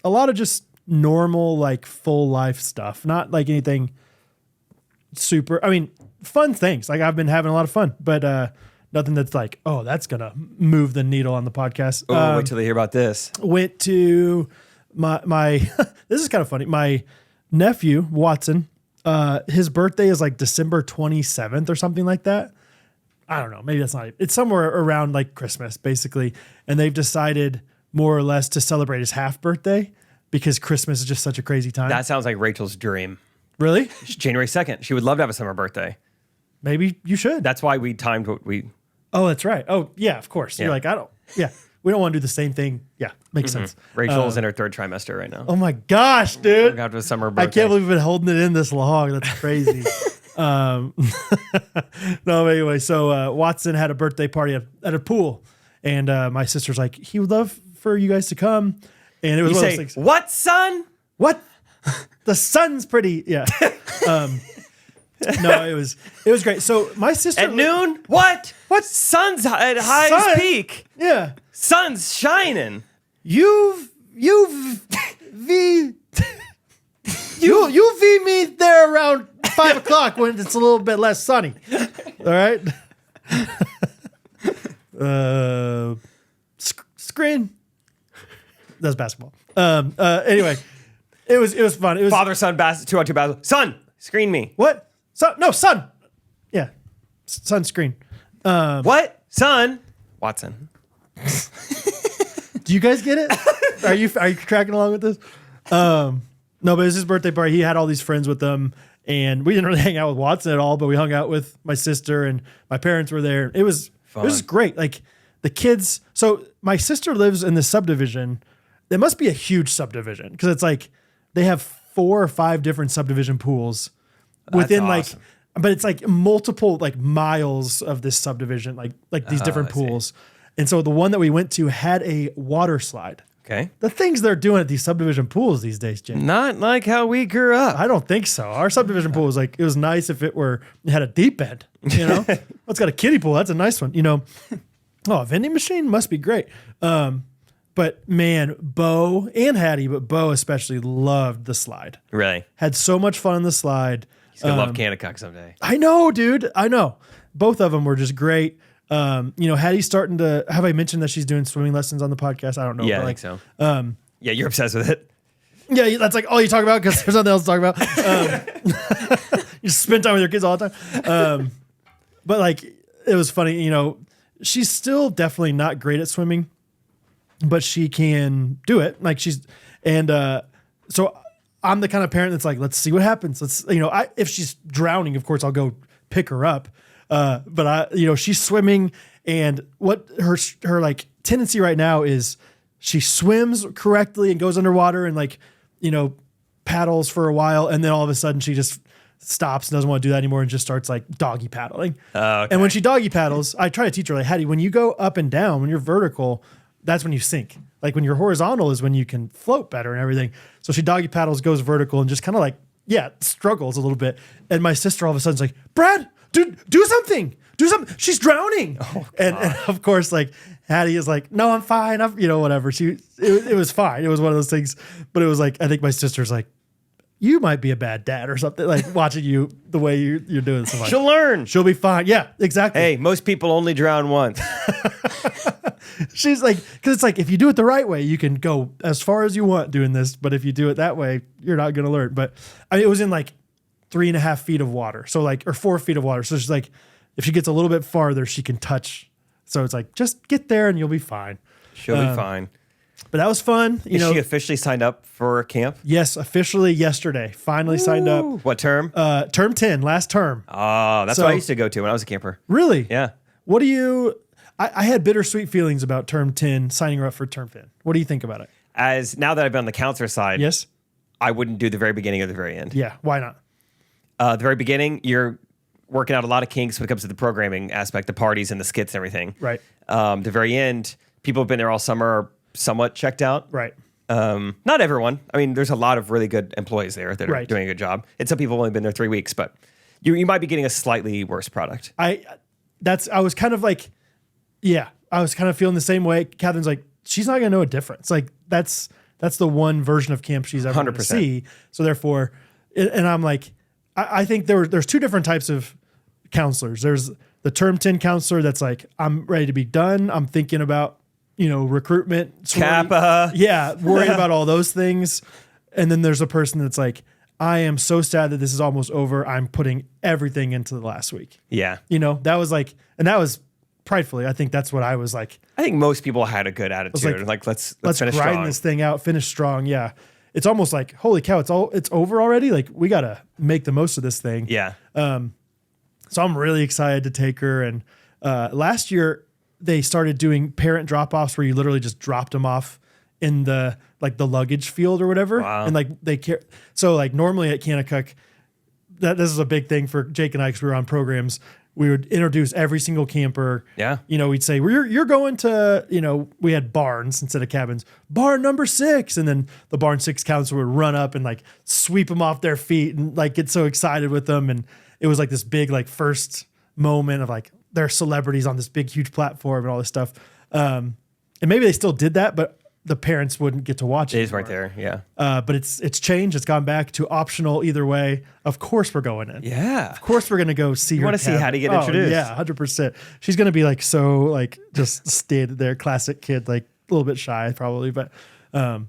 a lot of just normal, like full life stuff. Not like anything super, fun things. Like I've been having a lot of fun, but nothing that's like, oh, that's going to move the needle on the podcast. Oh, wait till they hear about this. Went to my this is kind of funny. My nephew, Watson, his birthday is like December 27th or something like that. I don't know. Maybe that's not it. It's somewhere around like Christmas, basically. And they've decided more or less to celebrate his half birthday because Christmas is just such a crazy time. That sounds like Rachel's dream. Really? It's January 2nd. She would love to have a summer birthday. Maybe you should. That's why we timed what we... Oh, that's right. Oh, yeah, of course. You're like, we don't want to do the same thing. Yeah, makes sense. Rachel's in her 3rd trimester right now. Oh my gosh, dude. After a summer birthday. I can't believe we've been holding it in this long. That's crazy. No, anyway, so Watson had a birthday party at a pool, and my sister's like, he would love for you guys to come. And it was You one of say, those things. what, son? What? The sun's pretty. Yeah. No, it was great. So my sister At noon? What? What? Sun's at highest Sun? peak. Yeah. Sun's shining. You'll feed me there around 5 o'clock when it's a little bit less sunny. All right. Screen. That's basketball. Anyway, it was fun. It was Father, son, 2-on-2 basketball. Son, screen me. what? Sun. Yeah, sunscreen. What? Son? Watson. Do you guys get it? Are you tracking along with this? No, but it was his birthday party. He had all these friends with him, and we didn't really hang out with Watson at all. But we hung out with my sister, and my parents were there. It was great. Like the kids. So my sister lives in the subdivision. It must be a huge subdivision because it's like they have 4 or 5 different subdivision pools within awesome. but it's like multiple like miles of this subdivision, like these different pools. And so the one that we went to had a water slide. Okay. The things they're doing at these subdivision pools these days, Jim. Not like how we grew up. I don't think so. Our subdivision pool was like, it was nice if it had a deep end, It's got a kiddie pool. That's a nice one, Oh, a vending machine must be great. But man, Bo and Hattie, but Bo especially loved the slide. Really? Had so much fun on the slide. He's going to love Kanakuk someday. I know, dude. I know. Both of them were just great. Hattie's starting to, have I mentioned that she's doing swimming lessons on the podcast? I don't know. Yeah, but I think so. Yeah, you're obsessed with it. Yeah, that's like all you talk about because there's nothing else to talk about. You spend time with your kids all the time. But like, it was funny, she's still definitely not great at swimming, but she can do it. Like so I'm the kind of parent that's like, let's see what happens. If she's drowning, of course I'll go pick her up. But she's swimming, and what her like tendency right now is she swims correctly and goes underwater and paddles for a while, and then all of a sudden she just stops and doesn't want to do that anymore and just starts like doggy paddling. Okay. And when she doggy paddles, I try to teach her like, Hattie, when you go up and down, when you're vertical, that's when you sink. Like when you're horizontal is when you can float better and everything. So she doggy paddles, goes vertical, and just kind of struggles a little bit. And my sister all of a sudden's like, Brad, dude, do something. She's drowning. Oh, and of course, like Hattie is like, no, I'm fine. Whatever. It was fine. It was one of those things. But it was like, I think my sister's like, you might be a bad dad or something, like watching you the way you're doing this. She'll learn. She'll be fine. Yeah, exactly. Hey, most people only drown once. She's like, because it's like, if you do it the right way, you can go as far as you want doing this. But if you do it that way, you're not going to learn. But it was in like 3.5 feet of water. So or 4 feet of water. So she's like, if she gets a little bit farther, she can touch. So it's like, just get there and you'll be fine. She'll be fine. But that was fun. Is she officially signed up for camp? Yes, officially yesterday. Finally signed up. What term? Term 10, last term. Oh, that's what I used to go to when I was a camper. Really? Yeah. What do you... I had bittersweet feelings about term 10, signing her up for term 10. What do you think about it? Now that I've been on the counselor side, yes, I wouldn't do the very beginning or the very end. Yeah. Why not? The very beginning, you're working out a lot of kinks when it comes to the programming aspect, the parties and the skits and everything. Right. The very end, people have been there all summer are somewhat checked out. Right. Not everyone. I mean, there's a lot of really good employees there that are Right. doing a good job. And some people have only been there 3 weeks, but you might be getting a slightly worse product. I was kind of like, yeah, I was kind of feeling the same way. Catherine's like, she's not gonna know a difference. Like that's the one version of camp she's ever gonna 100%. see. So therefore, and I'm like, I think there's two different types of counselors. There's the term 10 counselor that's like, I'm ready to be done. I'm thinking about, recruitment. Kappa. Yeah, worrying about all those things. And then there's a person that's like, I am so sad that this is almost over. I'm putting everything into the last week. Yeah. That was like, and that was pridefully. I think that's what I was like. I think most people had a good attitude. Like let's finish grind strong. this thing out, finish strong. Yeah. It's almost like, holy cow, it's over already. Like we got to make the most of this thing. Yeah. So I'm really excited to take her. And last year they started doing parent drop-offs where you literally just dropped them off in the luggage field or whatever. Wow. And like they care. So like normally at Kanakuk, this is a big thing for Jake and I because we were on programs. We would introduce every single camper. Yeah. We'd say, well, you're going to, we had barns instead of cabins, barn number 6. And then the barn 6 counselor would run up and like sweep them off their feet and like get so excited with them. And it was like this big, like first moment of like, they're celebrities on this big, huge platform and all this stuff. And maybe they still did that, but the parents wouldn't get to watch it. Days weren't there. Yeah. But it's changed. It's gone back to optional either way. Of course we're going in. Yeah. Of course we're going to go see her. You want to see how to get introduced. Yeah, 100%. She's going to be like, so like just stayed there. Classic kid, like a little bit shy probably, but I'm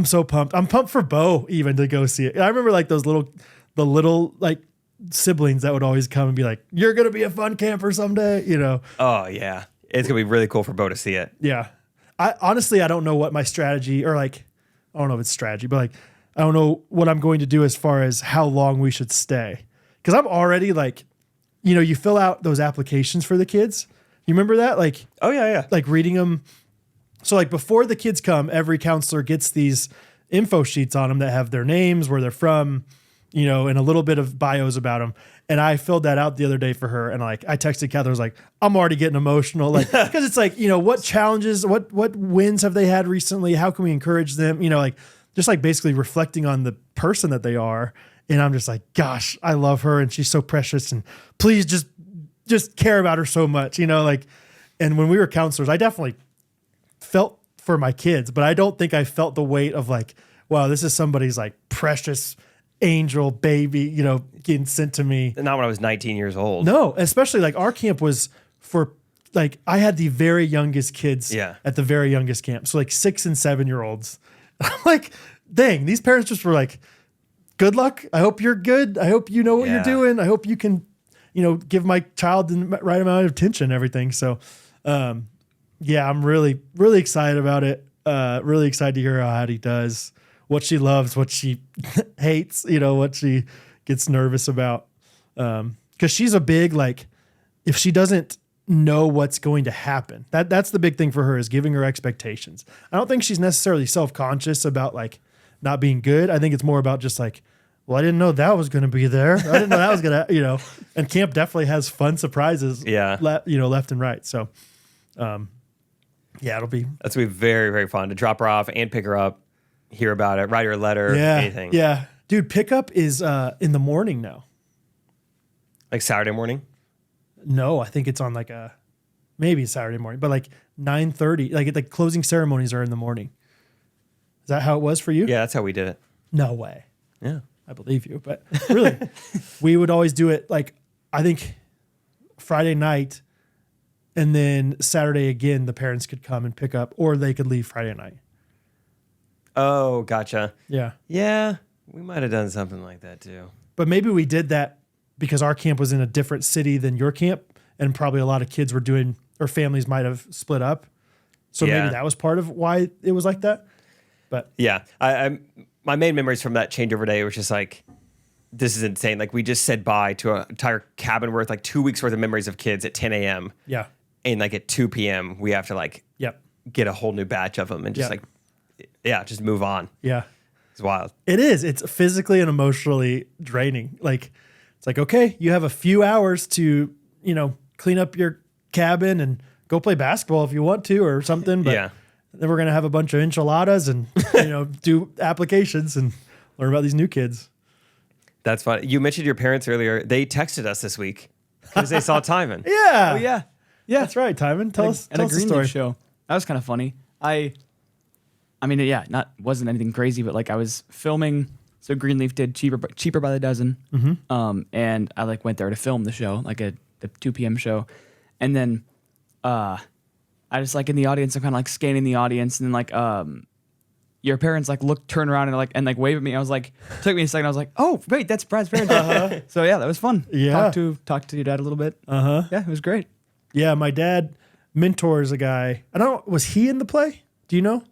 so pumped. I'm pumped for Bo even to go see it. I remember like the little like siblings that would always come and be like, you're going to be a fun camper someday, Oh yeah. It's going to be really cool for Bo to see it. Yeah. I honestly don't know what my strategy or like, I don't know if it's strategy, but like, I don't know what I'm going to do as far as how long we should stay. Cause I'm already like, you fill out those applications for the kids. You remember that? Like, Oh yeah, yeah. like reading them. So like before the kids come, every counselor gets these info sheets on them that have their names, where they're from, and a little bit of bios about them. And I filled that out the other day for her. And like, I texted Catherine, I was like, I'm already getting emotional. Like, cause it's like, what challenges, what wins have they had recently? How can we encourage them? Like just like basically reflecting on the person that they are. And I'm just like, gosh, I love her. And she's so precious. And please just care about her so much, like, and when we were counselors, I definitely felt for my kids, but I don't think I felt the weight of like, wow, this is somebody's like precious angel baby, getting sent to me. Not when I was 19 years old. No, especially like our camp was for like, I had the very youngest kids at the very youngest camp. So like 6 and 7 year olds. I'm like, dang, these parents just were like, good luck. I hope you're good. I hope you know what you're doing. I hope you can, give my child the right amount of attention and everything. So, yeah, I'm really, really excited about it. Really excited to hear how Hattie does, what she loves, what she hates, what she gets nervous about. Cause she's a big, like, if she doesn't know what's going to happen, that's the big thing for her, is giving her expectations. I don't think she's necessarily self-conscious about like not being good. I think it's more about just like, well, I didn't know that was going to be there. I didn't know that was going to, and camp definitely has fun surprises, left and right. So, yeah, That's going to be very, very fun to drop her off and pick her up, hear about it, write her a letter, anything. Yeah. Dude, pickup is in the morning now. Like Saturday morning? No, I think it's on like maybe Saturday morning, but like 9:30, like the closing ceremonies are in the morning. Is that how it was for you? Yeah, that's how we did it. No way. Yeah. I believe you, but really, we would always do it like, I think Friday night, and then Saturday again, the parents could come and pick up, or they could leave Friday night. Oh, gotcha. Yeah. Yeah, we might have done something like that too. But maybe we did that because our camp was in a different city than your camp, and probably a lot of kids were doing, or families might have split up. So maybe that was part of why it was like that. But yeah, I my main memories from that changeover day was just like, this is insane. Like we just said bye to an entire cabin worth, like 2 weeks worth of memories of kids at 10 a.m. Yeah. And like at 2 p.m. we have to like get a whole new batch of them and just just move on. Yeah. It's wild. It is. It's physically and emotionally draining. Like, it's like, okay, you have a few hours to, clean up your cabin and go play basketball if you want to or something. But then we're going to have a bunch of enchiladas and, do applications and learn about these new kids. That's fun. You mentioned your parents earlier. They texted us this week because they saw Timon. Yeah. Oh, yeah. That's right, Timon. Tell us the Greenleaf story. show. That was kind of funny. Wasn't anything crazy, but like I was filming. So Greenleaf did cheaper by the dozen, and I like went there to film the show, like the 2 p.m. show, and then I just like in the audience, I'm kind of like scanning the audience, and then like your parents like turn around and wave at me. I was like, took me a second. I was like, oh wait, that's Brad's parents. So yeah, that was fun. Yeah, talk to your dad a little bit. Yeah, it was great. Yeah, my dad mentors a guy. I don't know, was he in the play? Do you know?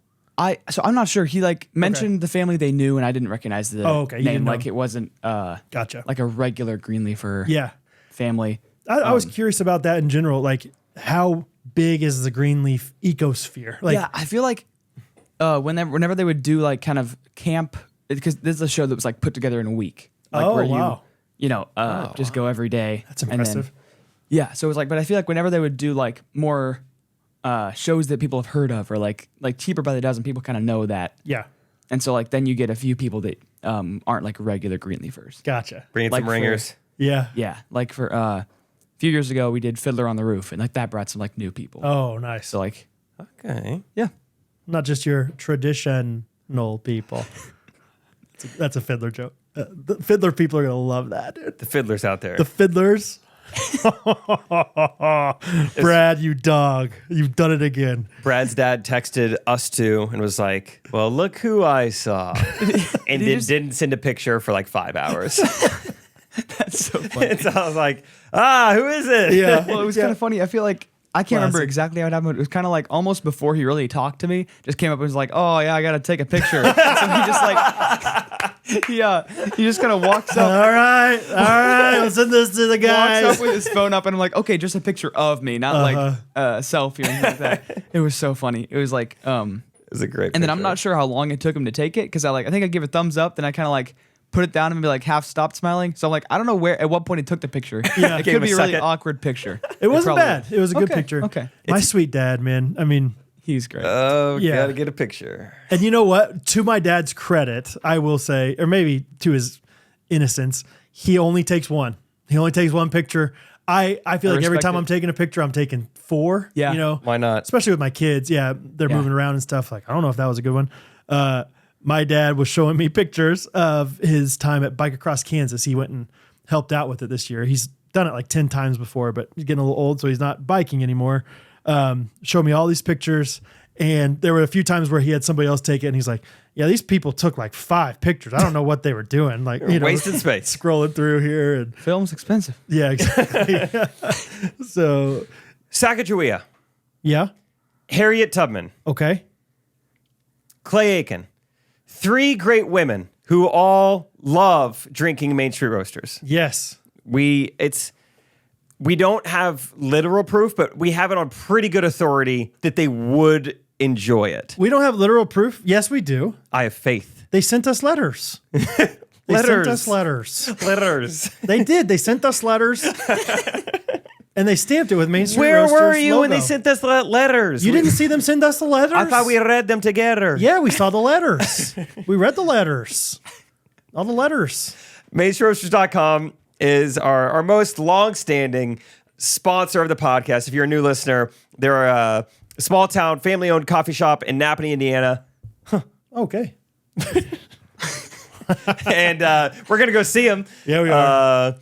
So I'm not sure. He like mentioned the family they knew, and I didn't recognize the name. Like it wasn't gotcha. like a regular Greenleafer family. I was curious about that in general. Like, how big is the Greenleaf ecosphere? Like, yeah, I feel like whenever they would do like kind of camp, because this is a show that was like put together in a week. Like just go every day. That's impressive. So it was like, but I feel like whenever they would do like more shows that people have heard of, or like cheaper by the dozen, people kind of know that. Yeah. And so like then you get a few people that aren't like regular Greenleafers. Gotcha. Bringing some ringers. Yeah. Yeah. Like for a few years ago, we did Fiddler on the Roof, and like that brought some like new people. Oh, nice. So like, okay. Yeah. Not just your traditional people. That's a Fiddler joke. The Fiddler people are going to love that, dude. The fiddlers out there. The Fiddlers. Brad, you dog. You've done it again. Brad's dad texted us two and was like, well, look who I saw. And didn't send a picture for like 5 hours. That's so funny. And so I was like, who is it? Yeah. Well, it was kind of funny. I feel like I can't remember exactly how it happened. It was kind of like almost before he really talked to me. Just came up and was like, "Oh yeah, I gotta take a picture." So he just like, he just kind of walks up. All right, I'll send this to the guys. Walks up with his phone up, and I'm like, "Okay, just a picture of me, not like a selfie or anything like that." It was so funny. It was like, it was a great. And then I'm not sure how long it took him to take it, because I think I give a thumbs up, then I kind of like put it down and be like half stopped smiling. So I'm like, I don't know at what point he took the picture. Yeah. It could be a really awkward picture. It wasn't bad. It was a good picture. Okay. My sweet dad, man. I mean, he's great. Oh, Yeah. gotta get a picture. and you know what? To my dad's credit, I will say, or maybe to his innocence, he only takes one. He only takes one picture. I feel like every respect time it. I'm taking a picture, I'm taking 4. Yeah. You know, Why not? especially with my kids. Yeah, they're moving around and stuff. Like, I don't know if that was a good one. My dad was showing me pictures of his time at Bike Across Kansas. He went and helped out with it this year. He's done it like 10 times before, but he's getting a little old, so he's not biking anymore. Showed me all these pictures, and there were a few times where he had somebody else take it, and he's like, yeah, these people took like 5 pictures. I don't know what they were doing. Like, Wasting space. Scrolling through here. And Film's expensive. yeah, exactly. So, Sacagawea, yeah. Harriet Tubman, Okay. Clay Aiken. 3 great women who all love drinking Main Street Roasters. Yes. We don't have literal proof, but we have it on pretty good authority that they would enjoy it. We don't have literal proof. Yes, we do. I have faith. They sent us letters. They sent us letters. Letters. They did. They sent us letters. And they stamped it with Main Street Where Roasters were you when logo. they sent us letters? You didn't see them send us the letters? I thought we read them together. Yeah, we saw the letters. We read the letters. All the letters. MainStreetRoasters.com is our most long-standing sponsor of the podcast. If you're a new listener, they're a small town, family-owned coffee shop in Napanee, Indiana. Okay. And we're going to go see them. Yeah, we are.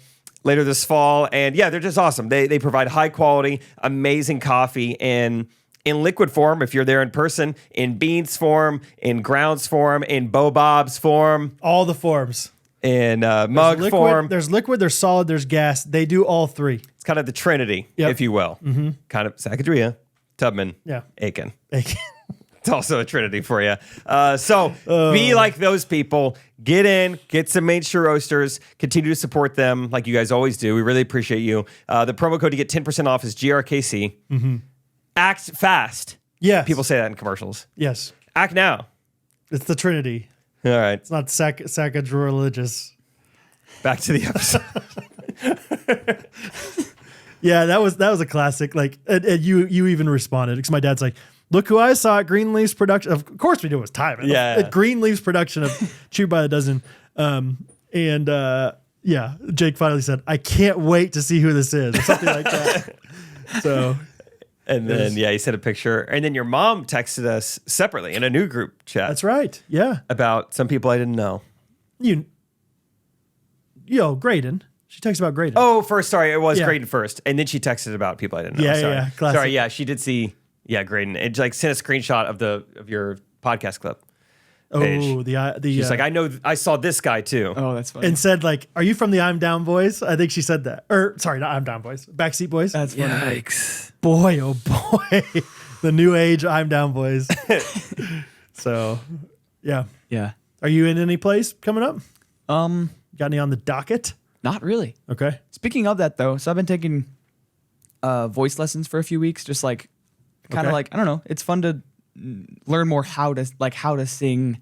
Later this fall. And yeah, they're just awesome. They provide high quality, amazing coffee in liquid form, if you're there in person, in beans form, in grounds form, in bob's form, All the forms. in mug Liquid, form. There's liquid, there's solid, there's gas. They do all 3. It's kind of the Trinity, if you will. Mm-hmm. Kind of Sacagawea, Tubman, Yeah. Aiken. It's also a Trinity for you. So be like those people. Get in, get some Main Street Roasters. Continue to support them like you guys always do. We really appreciate you. The promo code to get 10% off is GRKC. Mm-hmm. Act fast. Yes. People say that in commercials. Yes. Act now. It's the Trinity. All right. It's not sacrilegious. Back to the episode. Yeah, that was a classic. Like, and you even responded because my dad's like, "Look who I saw at Greenleaf's production." Of course, we knew it was Timon. Yeah. At Greenleaf's production of Cheap by the Dozen. Yeah, Jake finally said, "I can't wait to see who this is," or something like that. So, And then, he sent a picture. And then your mom texted us separately in a new group chat. that's right. Yeah, About some people I didn't know. Graydon. She texted about Graydon. Oh, sorry, it was Yeah. Graydon first. And then she texted about people I didn't know. Yeah, sorry. yeah, classic. Sorry, yeah, she did see, Graydon. It like sent a screenshot of your podcast clip. Page. The She's like, I saw this guy too. Oh, that's funny. and said like, "Are you from the I'm Down Boys?" I think she said that. Or sorry, not I'm Down Boys. Backseat Boys. That's funny. Yikes. Boy, oh boy, the new age I'm Down Boys. So, yeah. Yeah. Are you in any place coming up? Um, Got any on the docket? not really. Okay. Speaking of that though, so I've been taking voice lessons for a few weeks, just like kind of Okay. like, I don't know, it's fun to learn more how to sing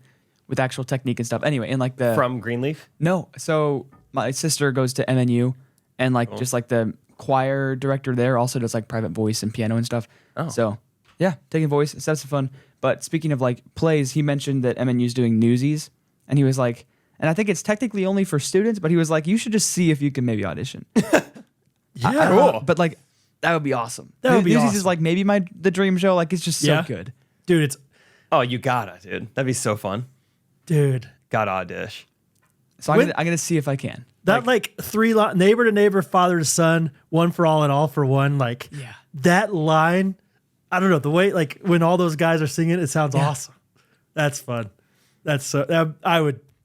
with actual technique and stuff. Anyway, and like From Greenleaf? no, so my sister goes to MNU and like just like the choir director there also does like private voice and piano and stuff. Oh. So yeah, taking voice, that's fun. But speaking of like plays, he mentioned that MNU's doing Newsies, and he was like, and I think it's technically only for students, but he was like, you should just see if you can maybe audition. Yeah. I don't know, but like that would be awesome. That would be Newsies awesome. is like maybe the dream show. Like it's just so Yeah. good. Dude, it's Oh, you gotta, dude. That'd be so fun. dude. Gotta audition. So I'm gonna see if I can. That like three neighbor to neighbor, father to son, one for all and all for one. Like Yeah. that line, I don't know the way like when all those guys are singing, it sounds awesome. That's fun. That's so.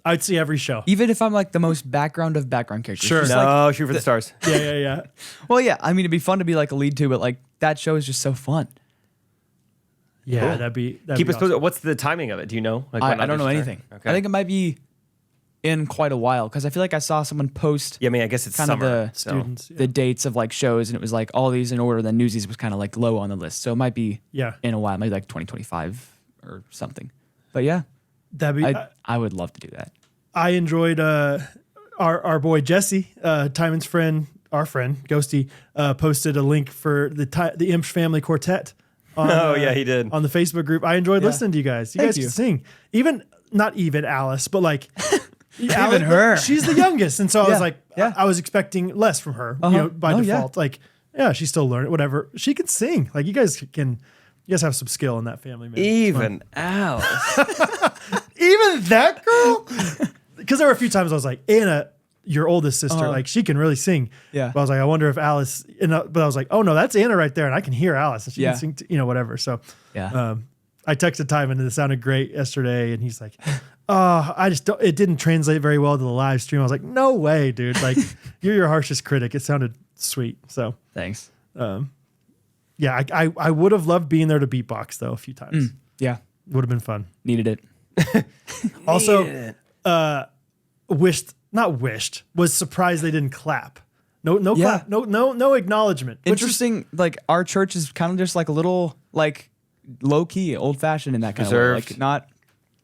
I'd see every show. Even if I'm like the most background of background characters. Sure. Just No, like, shoot for the stars. Yeah. well, yeah. I mean, it'd be fun to be like a lead too, but like that show is just so fun. Yeah, Cool. that'd be Keep us awesome. posted. What's the timing of it? Do you know? Like when I don't know auditions are? anything. Okay. I think it might be in quite a while because I feel like I saw someone post Yeah, I mean, I guess it's kind of summer. the so. students. the dates of like shows, and it was like all these in order. Then Newsies was kind of like low on the list, so it might be Yeah, in a while, maybe like 2025 or something. But yeah, that'd be. I would love to do that. I enjoyed our boy Jesse, Timon's friend, our friend Ghosty, posted a link for the Imps Family Quartet. On, Oh, yeah, he did. on the Facebook group. I enjoyed listening to you guys. You Thank guys you. can sing. Not even Alice, but like Alice, her. She's the youngest, and so I was Yeah, like, yeah. I was expecting less from her, Uh-huh. by Oh, yeah. default. Like, yeah, she's still learning. Whatever, she can sing. Like, you guys have some skill in that family, man. Even Alice. Even that girl? Because there were a few times I was like, Anna, your oldest sister, like she can really sing. Yeah. But I was like, I wonder if Alice, but I was like, oh no, that's Anna right there. And I can hear Alice and she Yeah. can sing, whatever. So Yeah. I texted Timon and it sounded great yesterday. And he's like, it didn't translate very well to the live stream. I was like, no way, dude. Like you're your harshest critic. It sounded sweet. So Thanks. yeah, I would have loved being there to beatbox though a few times. Yeah. Would have been fun. Needed it. Also, was surprised they didn't clap. No Yeah. clap. No acknowledgement. which is- Interesting. Like our church is kind of just like a little like low key, old fashioned in that kind of way. Reserved. Like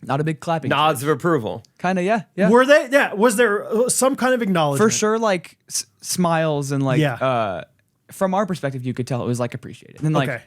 not a big clapping. Nods of approval. Kind of. Yeah. Yeah. Were they? Yeah. Was there some kind of acknowledgement? For sure. Like smiles and like, Yeah. from our perspective, you could tell it was like appreciated. And then like,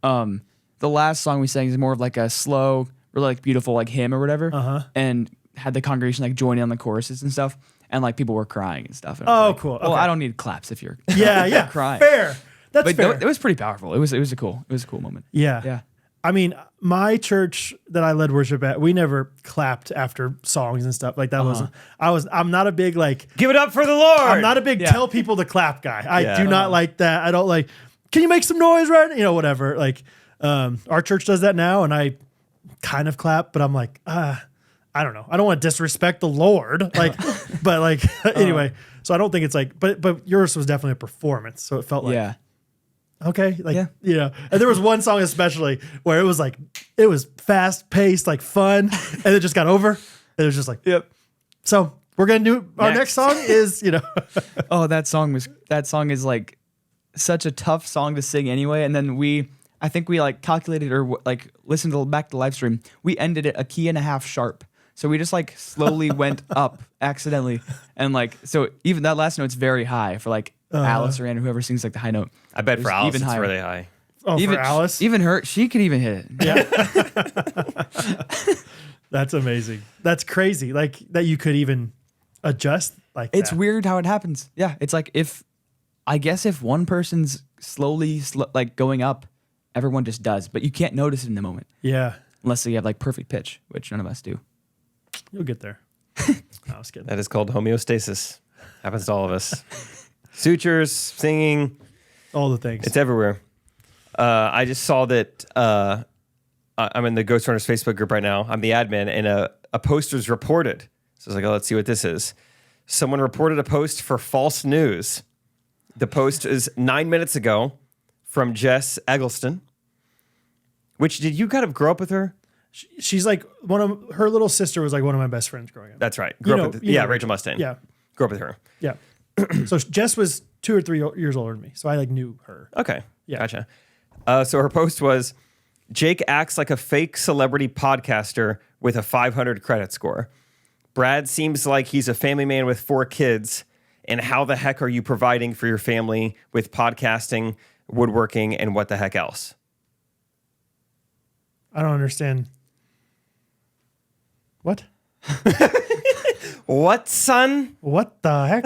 Okay. the last song we sang is more of like a slow, really like beautiful like hymn or whatever. Uh-huh. And had the congregation like join in on the choruses and stuff. And like people were crying and stuff. And I was Oh, like, cool. Well, Okay. I don't need claps if you're Yeah. crying. Fair. That's But fair. it was pretty powerful. It was a cool moment. Yeah. Yeah. I mean, my church that I led worship at, we never clapped after songs and stuff like that. I'm not a big like. Give it up for the Lord. I'm not a big Yeah. tell people to clap guy. I Yeah. do not like that. I don't like, can you make some noise, right? Whatever. Like, our church does that now, and I kind of clap, but I'm like, I don't know. I don't want to disrespect the Lord. Like, but like, anyway. So I don't think it's like, but yours was definitely a performance. So it felt like, Yeah. okay. Like, Yeah. And there was one song especially where it was fast paced, like fun, and it just got over. It was just like, Yep. so we're going to do our next Next. song is, Oh, that song is like such a tough song to sing anyway. And then I think we like calculated or like listened back to the live stream. We ended it a key and a half sharp. So we just like slowly went up accidentally. And like, so even that last note's very high for like Alice or Anna, whoever sings like the high note. I bet It for was Alice even it's higher. really high. Oh, Even for Alice? Even her, she could even hit it. Yeah. That's amazing. That's crazy. Like that you could even adjust like It's that. weird how it happens. Yeah. It's like if one person's slowly like going up, everyone just does, but you can't notice it in the moment Yeah. unless you have like perfect pitch, which none of us do. You'll get there. No, I was kidding. That is called homeostasis. Happens to all of us. Sutures, singing, All the things. it's everywhere. I just saw that I'm in the Ghostrunners Facebook group right now. I'm the admin, and a post was reported. So I was like, oh, let's see what this is. Someone reported a post for false news. The post is 9 minutes ago from Jess Eggleston. Which, did you kind of grow up with her? She's like her little sister was like one of my best friends growing up. That's right. You know Rachel Mustaine. Yeah. Grew up with her. Yeah. So Jess was 2 or 3 years older than me. So I like knew her. Okay. Yeah. Gotcha. So her post was, Jake acts like a fake celebrity podcaster with a 500 credit score. Brad seems like he's a family man with 4 kids. And how the heck are you providing for your family with podcasting, woodworking, and what the heck else? I don't understand. What? What, son? What the heck?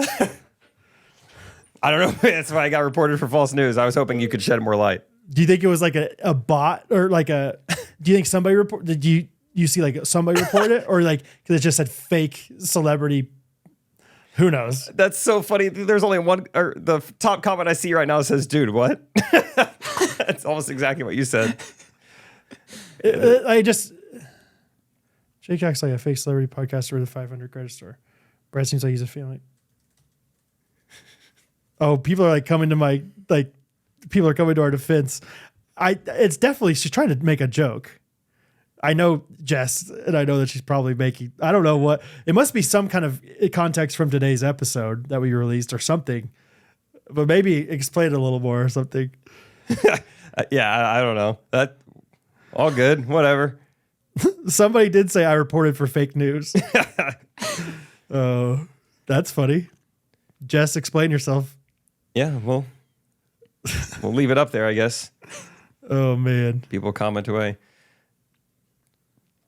I don't know. That's why I got reported for false news. I was hoping you could shed more light. Do you think it was like a bot or like a? Do you think somebody report? Did you see like somebody report it or like because it just said fake celebrity? Who knows? That's so funny. There's only one, or the top comment I see right now says, dude, what? That's almost exactly what you said. Jake acts like a fake celebrity podcaster with a 500 credit score. Brad seems like he's a family. Oh, people are like coming to my people are coming to our defense. It's definitely she's trying to make a joke. I know Jess, and I know that she's probably making. I don't know what it must be some kind of context from today's episode that we released or something. But maybe explain it a little more or something. Yeah, I don't know. That all good. Whatever. Somebody did say I reported for fake news. Oh, that's funny. Jess, explain yourself. Yeah, well, we'll leave it up there, I guess. Oh man, People comment away.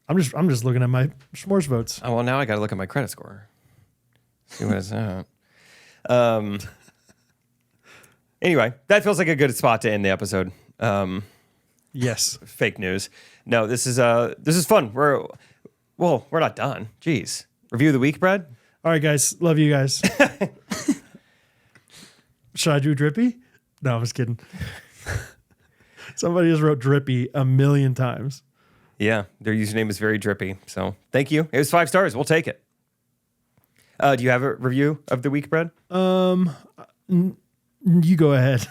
I'm just looking at my s'mores votes. Oh, well, now I got to look at my credit score. See what it's at. Anyway, that feels like a good spot to end the episode. Yes. Fake news. No, this is fun. We're not done. Jeez. Review of the week, Brad? All right, guys. Love you guys. Should I do Drippy? No, I'm just kidding. Somebody just wrote Drippy a million times. Yeah, their username is very drippy. So thank you. It was 5 stars. We'll take it. Do you have a review of the week, Brad? You go ahead.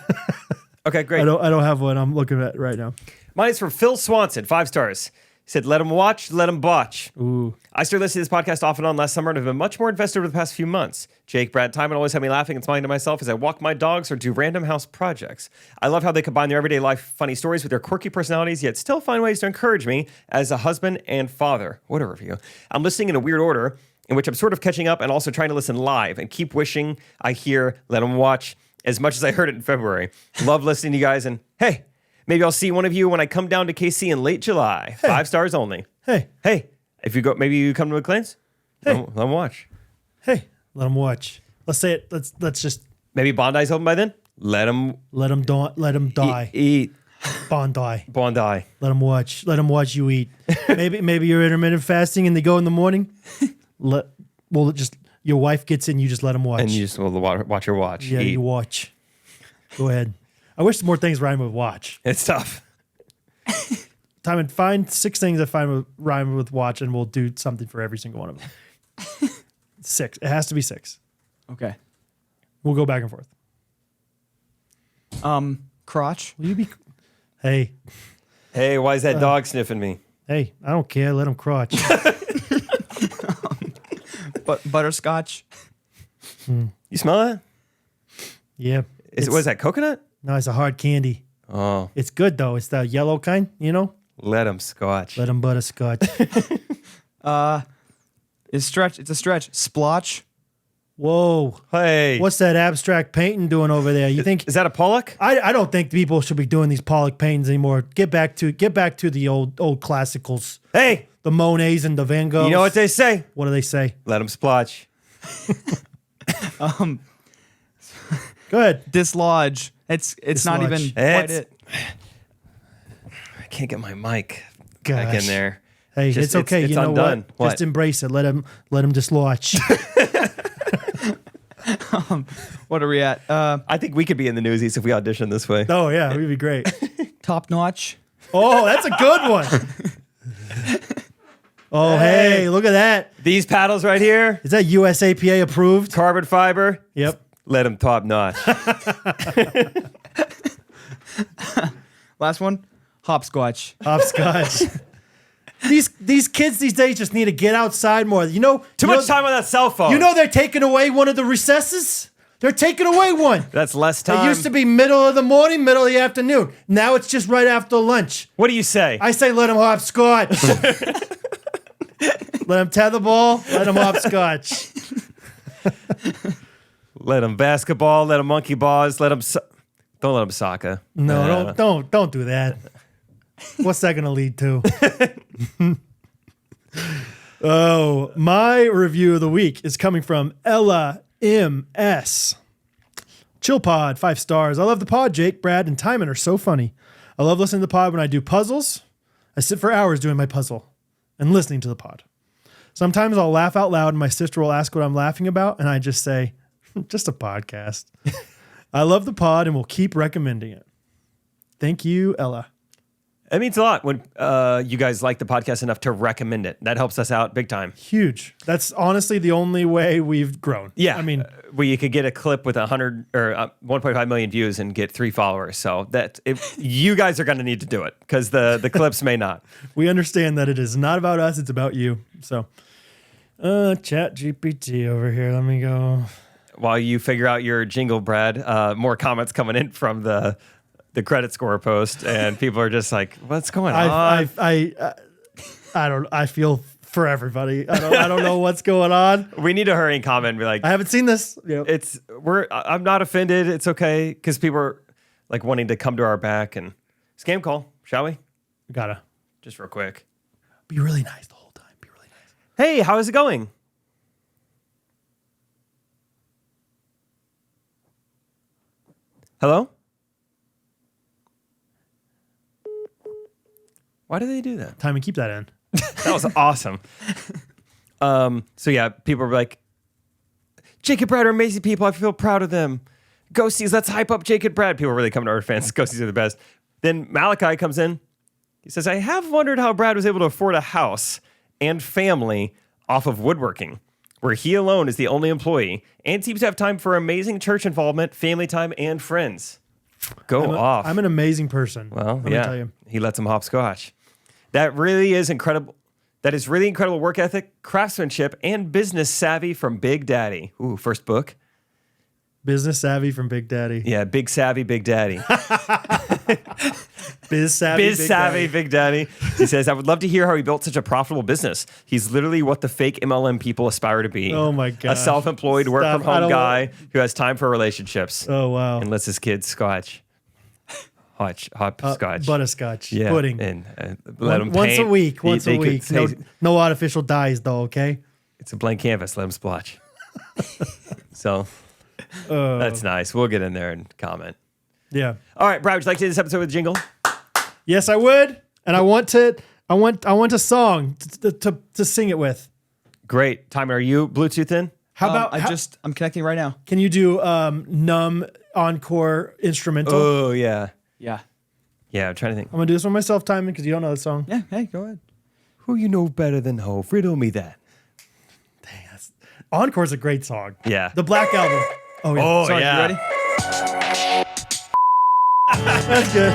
Okay, great. I don't have one. I'm looking at it right now. Mine is from Phil Swanson, 5 stars. He said, let him watch, let him botch. Ooh. I started listening to this podcast off and on last summer and have been much more invested over the past few months. Jake, Brad, Timon always have me laughing and smiling to myself as I walk my dogs or do random house projects. I love how they combine their everyday life funny stories with their quirky personalities, yet still find ways to encourage me as a husband and father. What a review. I'm listening in a weird order in which I'm sort of catching up and also trying to listen live and keep wishing I hear Let 'em Watch as much as I heard it in February. Love listening to you guys, and hey, maybe I'll see one of you when I come down to KC in late July. Hey. 5 stars only. Hey, If you go, maybe you come to McLean's. Hey. Let 'em watch. let them watch. Let's say it. Let's just Maybe Bondi's open by then. Let them let them die. eat Bondi. Bondi. Let them watch. Let them watch you eat. maybe you're intermittent fasting and they go in the morning. Your wife gets in. You just let them watch. And you just will watch your watch. Yeah, eat. you watch. Go ahead. I wish more things rhyme with watch. It's tough. Timon, find 6 things that rhyme with watch, and we'll do something for every single one of them. 6. It has to be 6. Okay. We'll go back and forth. Crotch. Will you be? Hey, Hey, why is that dog sniffing me? I don't care. Let him crotch. But butterscotch. You smell that? Yeah. What is that, coconut? No, it's a hard candy. Oh, It's good though. It's the yellow kind. let him scotch. Let him butterscotch. It's stretch. It's a stretch. Splotch. Whoa. Hey. What's that abstract painting doing over there? You think Is that a Pollock? I don't think people should be doing these Pollock paintings anymore. Get back to the old classicals. Hey. The Monets and the Van Goghs. You know what they say? What do they say? Let them splotch. Go ahead. Dislodge. It's not even quite it. I can't get my mic back Gosh. in there. Hey, Just- it's okay. it's you know undone. what? Just embrace it. Let him dislodge. What are we at? I think we could be in the Newsies if we audition this way. Oh yeah, we'd be great. Top notch. Oh, that's a good one. Oh, hey, look at that. These paddles right here, Is that USAPA approved? carbon fiber. Yep. Let them top notch. Last one. Hopscotch. Hopscotch. These kids these days just need to get outside more. You know, Too much time on that cell phone. You know they're taking away one of the recesses? They're taking away one. That's less time. It used to be middle of the morning, middle of the afternoon. Now it's just right after lunch. What do you say? I say let them hopscotch. Let them tetherball. Let them hopscotch. Let them basketball. Let them monkey bars. Let them. Don't let them soccer. No, don't do that. What's that going to lead to? Oh, my review of the week is coming from Ella MS. Chill pod, 5 stars. I love the pod. Jake, Brad, and Timon are so funny. I love listening to the pod when I do puzzles. I sit for hours doing my puzzle and listening to the pod. Sometimes I'll laugh out loud and my sister will ask what I'm laughing about, and I just say, just a podcast. I love the pod and will keep recommending it. Thank you, Ella. It means a lot when you guys like the podcast enough to recommend it. That helps us out big time. Huge. That's honestly the only way we've grown. Yeah, I mean, where you could get a clip with 100 or 1.5 million views and get 3 followers. So that you guys are going to need to do it because the clips may not. we understand that it is not about us; it's about you. So, Chat GPT over here. Let me go. While you figure out your jingle, Brad, more comments coming in from the credit score post, and people are just like, "What's going on?" I don't. I feel for everybody. I don't know what's going on. We need to hurry and comment and be like, I haven't seen this. Yep. I'm not offended. It's okay because people are like wanting to come to our back and scam call. Shall we? Gotta Just real quick. be really nice the whole time. Be really nice. Hey, how is it going? Hello? Why do they do that? Time and keep that in. That was awesome. So yeah, people were like, Jake and Brad are amazing people. I feel proud of them. Ghosties, let's hype up Jake and Brad. People really come to our fans. Ghosties are the best. Then Malachi comes in. He says, I have wondered how Brad was able to afford a house and family off of woodworking, where he alone is the only employee and seems to have time for amazing church involvement, family time, and friends. Off. I'm an amazing person. Well, let me tell you. He lets him hopscotch. That really is incredible. That is really incredible work ethic, craftsmanship, and business savvy from Big Daddy. Ooh, first book. Business savvy from Big Daddy. Yeah, Big Savvy, Big Daddy. Biz savvy. Biz Big Savvy, Daddy. Big Daddy. He says, I would love to hear how he built such a profitable business. He's literally what the fake MLM people aspire to be. Oh my A gosh. self-employed, Stop. I work-from-home don't guy who has time for relationships Oh wow. and lets his kids scotch. Hopscotch. Butterscotch. Yeah, Pudding. and let him Once a paint. week. Once a They could week. say No artificial dyes though. Okay. it's a blank canvas. Let him splotch. So that's nice. We'll get in there and comment. Yeah. All right, Brad, would you like to do this episode with jingle? Yes, I would, and I want a song to sing it with. Great. Timon, are you Bluetooth in? How about I'm connecting right now. Can you do numb encore instrumental? Oh, yeah. Yeah. Yeah, I'm trying to think. I'm gonna do this one myself, Timon, because you don't know the song. Yeah. Hey, go ahead. Who you know better than Hove? Riddle me that. Encore's a great song. Yeah. The Black Album. Oh yeah. Oh, Sorry, yeah. you ready? That's good.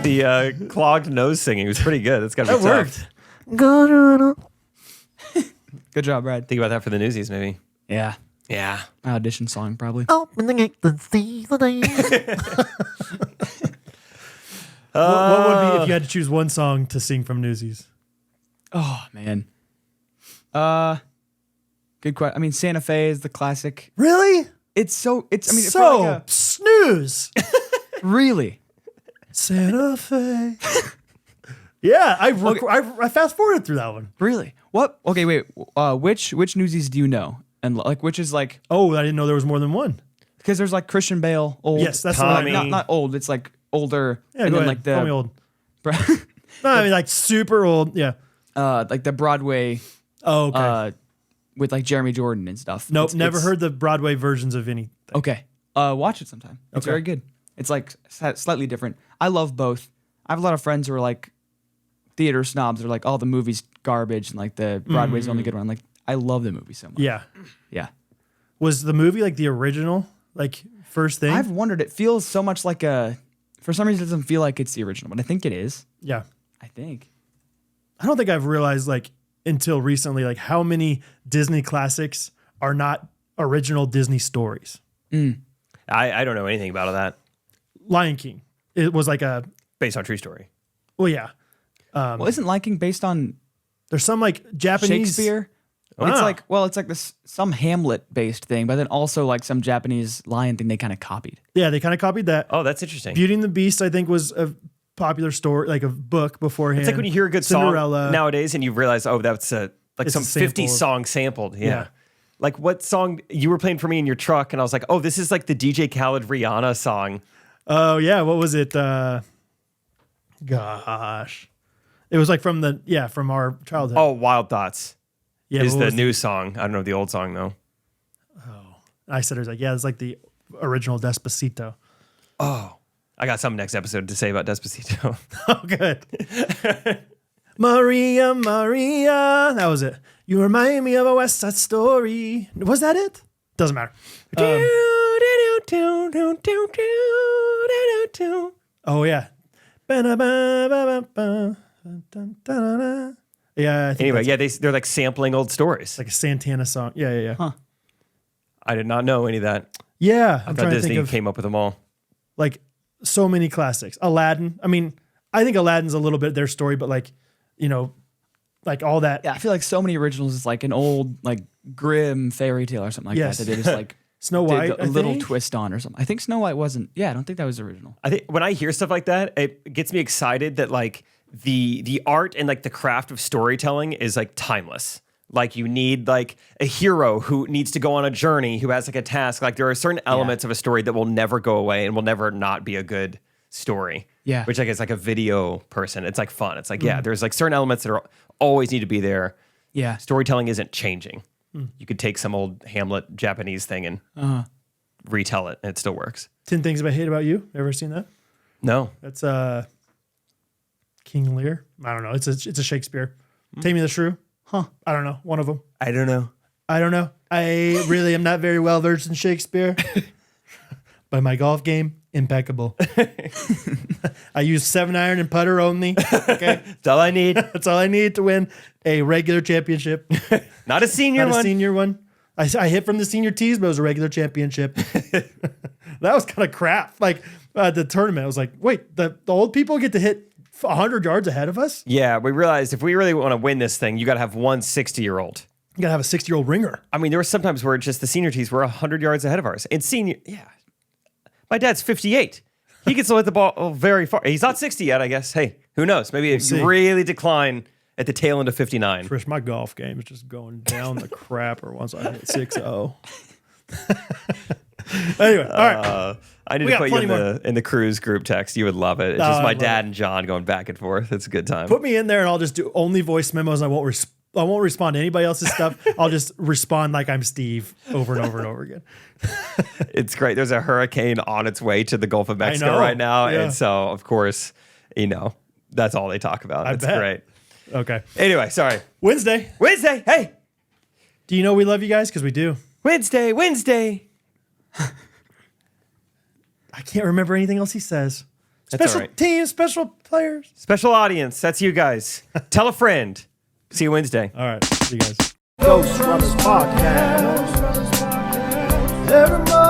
The clogged nose singing was pretty good. It's got to be That tough. worked. Good job, Brad. Think about that for the Newsies, maybe. Yeah. Yeah. My audition song, probably. Open the gate and see the day. What would be if you had to choose one song to sing from Newsies? Oh, man. Good question. I mean, Santa Fe is the classic. Really? It's. I mean, it's So like snooze. really. Santa Fe. Yeah, I fast forwarded through that one. Really? What? Okay, wait. Which Newsies do you know? And like, which is like, Oh, I didn't know there was more than one. because there's like Christian Bale, old. Yes, that's the one I Tommy. know. not old. It's like older. Yeah, and go then ahead. like the Call me old. No, I mean like super old. Yeah. like the Broadway Oh, okay. with like Jeremy Jordan and stuff. Nope, never it's- heard the Broadway versions of anything. Okay. Watch it sometime. It's Okay. very good. It's like slightly different. I love both. I have a lot of friends who are like theater snobs. They're like, oh, the movie's garbage and like the Broadway's the only good one. I'm like, I love the movie so much. Yeah. Yeah. Was the movie like the original, like first thing? I've wondered. It feels so much like for some reason, it doesn't feel like it's the original, but I think it is. Yeah. I think. I don't think I've realized like until recently like how many Disney classics are not original Disney stories. I don't know anything about that. Lion King. It was like a Based on true story. well, yeah. Well, isn't Lion King based on There's some like Japanese Shakespeare? Wow. It's like this some Hamlet based thing, but then also like some Japanese lion thing they kind of copied. Yeah, they kind of copied that. Oh, that's interesting. Beauty and the Beast, I think, was a popular story, like a book beforehand. It's like when you hear a good Cinderella. song nowadays and you realize, oh, that's like It's some a sample 50 of- song sampled. Yeah. Yeah. Like what song you were playing for me in your truck, and I was like, oh, this is like the DJ Khaled Rihanna song. Oh yeah, what was it? Gosh, it was like from our childhood. Oh, Wild Thoughts yeah, is what the was new song. I don't know the old song though. I said it was like it's like the original Despacito. Oh, I got some next episode to say about Despacito. Oh, good. Maria, Maria, that was it. You remind me of a West Side Story. Was that it? Doesn't matter. Oh yeah. Yeah. I think Anyway, that's they're like sampling old stories. like a Santana song. Yeah. Huh. I did not know any of that. Yeah. I I'm thought trying to Disney think of came up with them all. like so many classics. Aladdin. I mean, I think Aladdin's a little bit their story, but like, like all that. Yeah, I feel like so many originals is like an old like grim fairy tale or something like Yes. that they just like Snow White. did a little twist on or something. I think Snow White wasn't. Yeah, I don't think that was original. I think when I hear stuff like that, it gets me excited that like the art and like the craft of storytelling is like timeless. Like you need like a hero who needs to go on a journey, who has like a task. Like there are certain elements of a story that will never go away and will never not be a good story. Yeah. Which I guess like a video person, it's like fun. It's like, yeah, there's like certain elements that are always need to be there. Yeah. Storytelling isn't changing. You could take some old Hamlet Japanese thing and retell it and it still works. 10 Things I Hate About You. Ever seen that? No. That's King Lear. I don't know. It's a Shakespeare. Taming the Shrew. Huh. I don't know. One of them. I don't know. I don't know. I really am not very well versed in Shakespeare. But my golf game, impeccable. I use 7-iron and putter only. Okay. That's all I need. That's all I need to win a regular championship. Not a senior Not one. a senior one. I hit from the senior tees, but it was a regular championship. That was kind of crap. Like the tournament, I was like, wait, the old people get to hit 100 yards ahead of us? Yeah, we realized if we really want to win this thing, you got to have one 60-year-old. You got to have a 60-year-old ringer. I mean, there were sometimes where just the senior tees were 100 yards ahead of ours. And my dad's 58. He can still hit the ball very far. He's not 60 yet, I guess. Hey, who knows? Maybe it see. really decline at the tail end of 59. Trish, my golf game is just going down the crapper once I hit 6-0. Anyway, all right. I need We to got put you plenty in the cruise group text. You would love it. It's Oh, just I my love dad and John going back and forth. It's a good time. Put me in there and I'll just do only voice memos. I won't respond to anybody else's stuff. I'll just respond like I'm Steve over and over and over again. It's great. There's a hurricane on its way to the Gulf of Mexico know. right now. Yeah. And so, of course, that's all they talk about. It's bet. great. Okay. Anyway, sorry. Wednesday. Hey, Do you know we love you guys? Because we do. Wednesday. I can't remember anything else he says. That's Special all right. teams, special players. Special audience. That's you guys. Tell a friend. See you Wednesday. All right. See you guys. Ghostrunners podcast. Everybody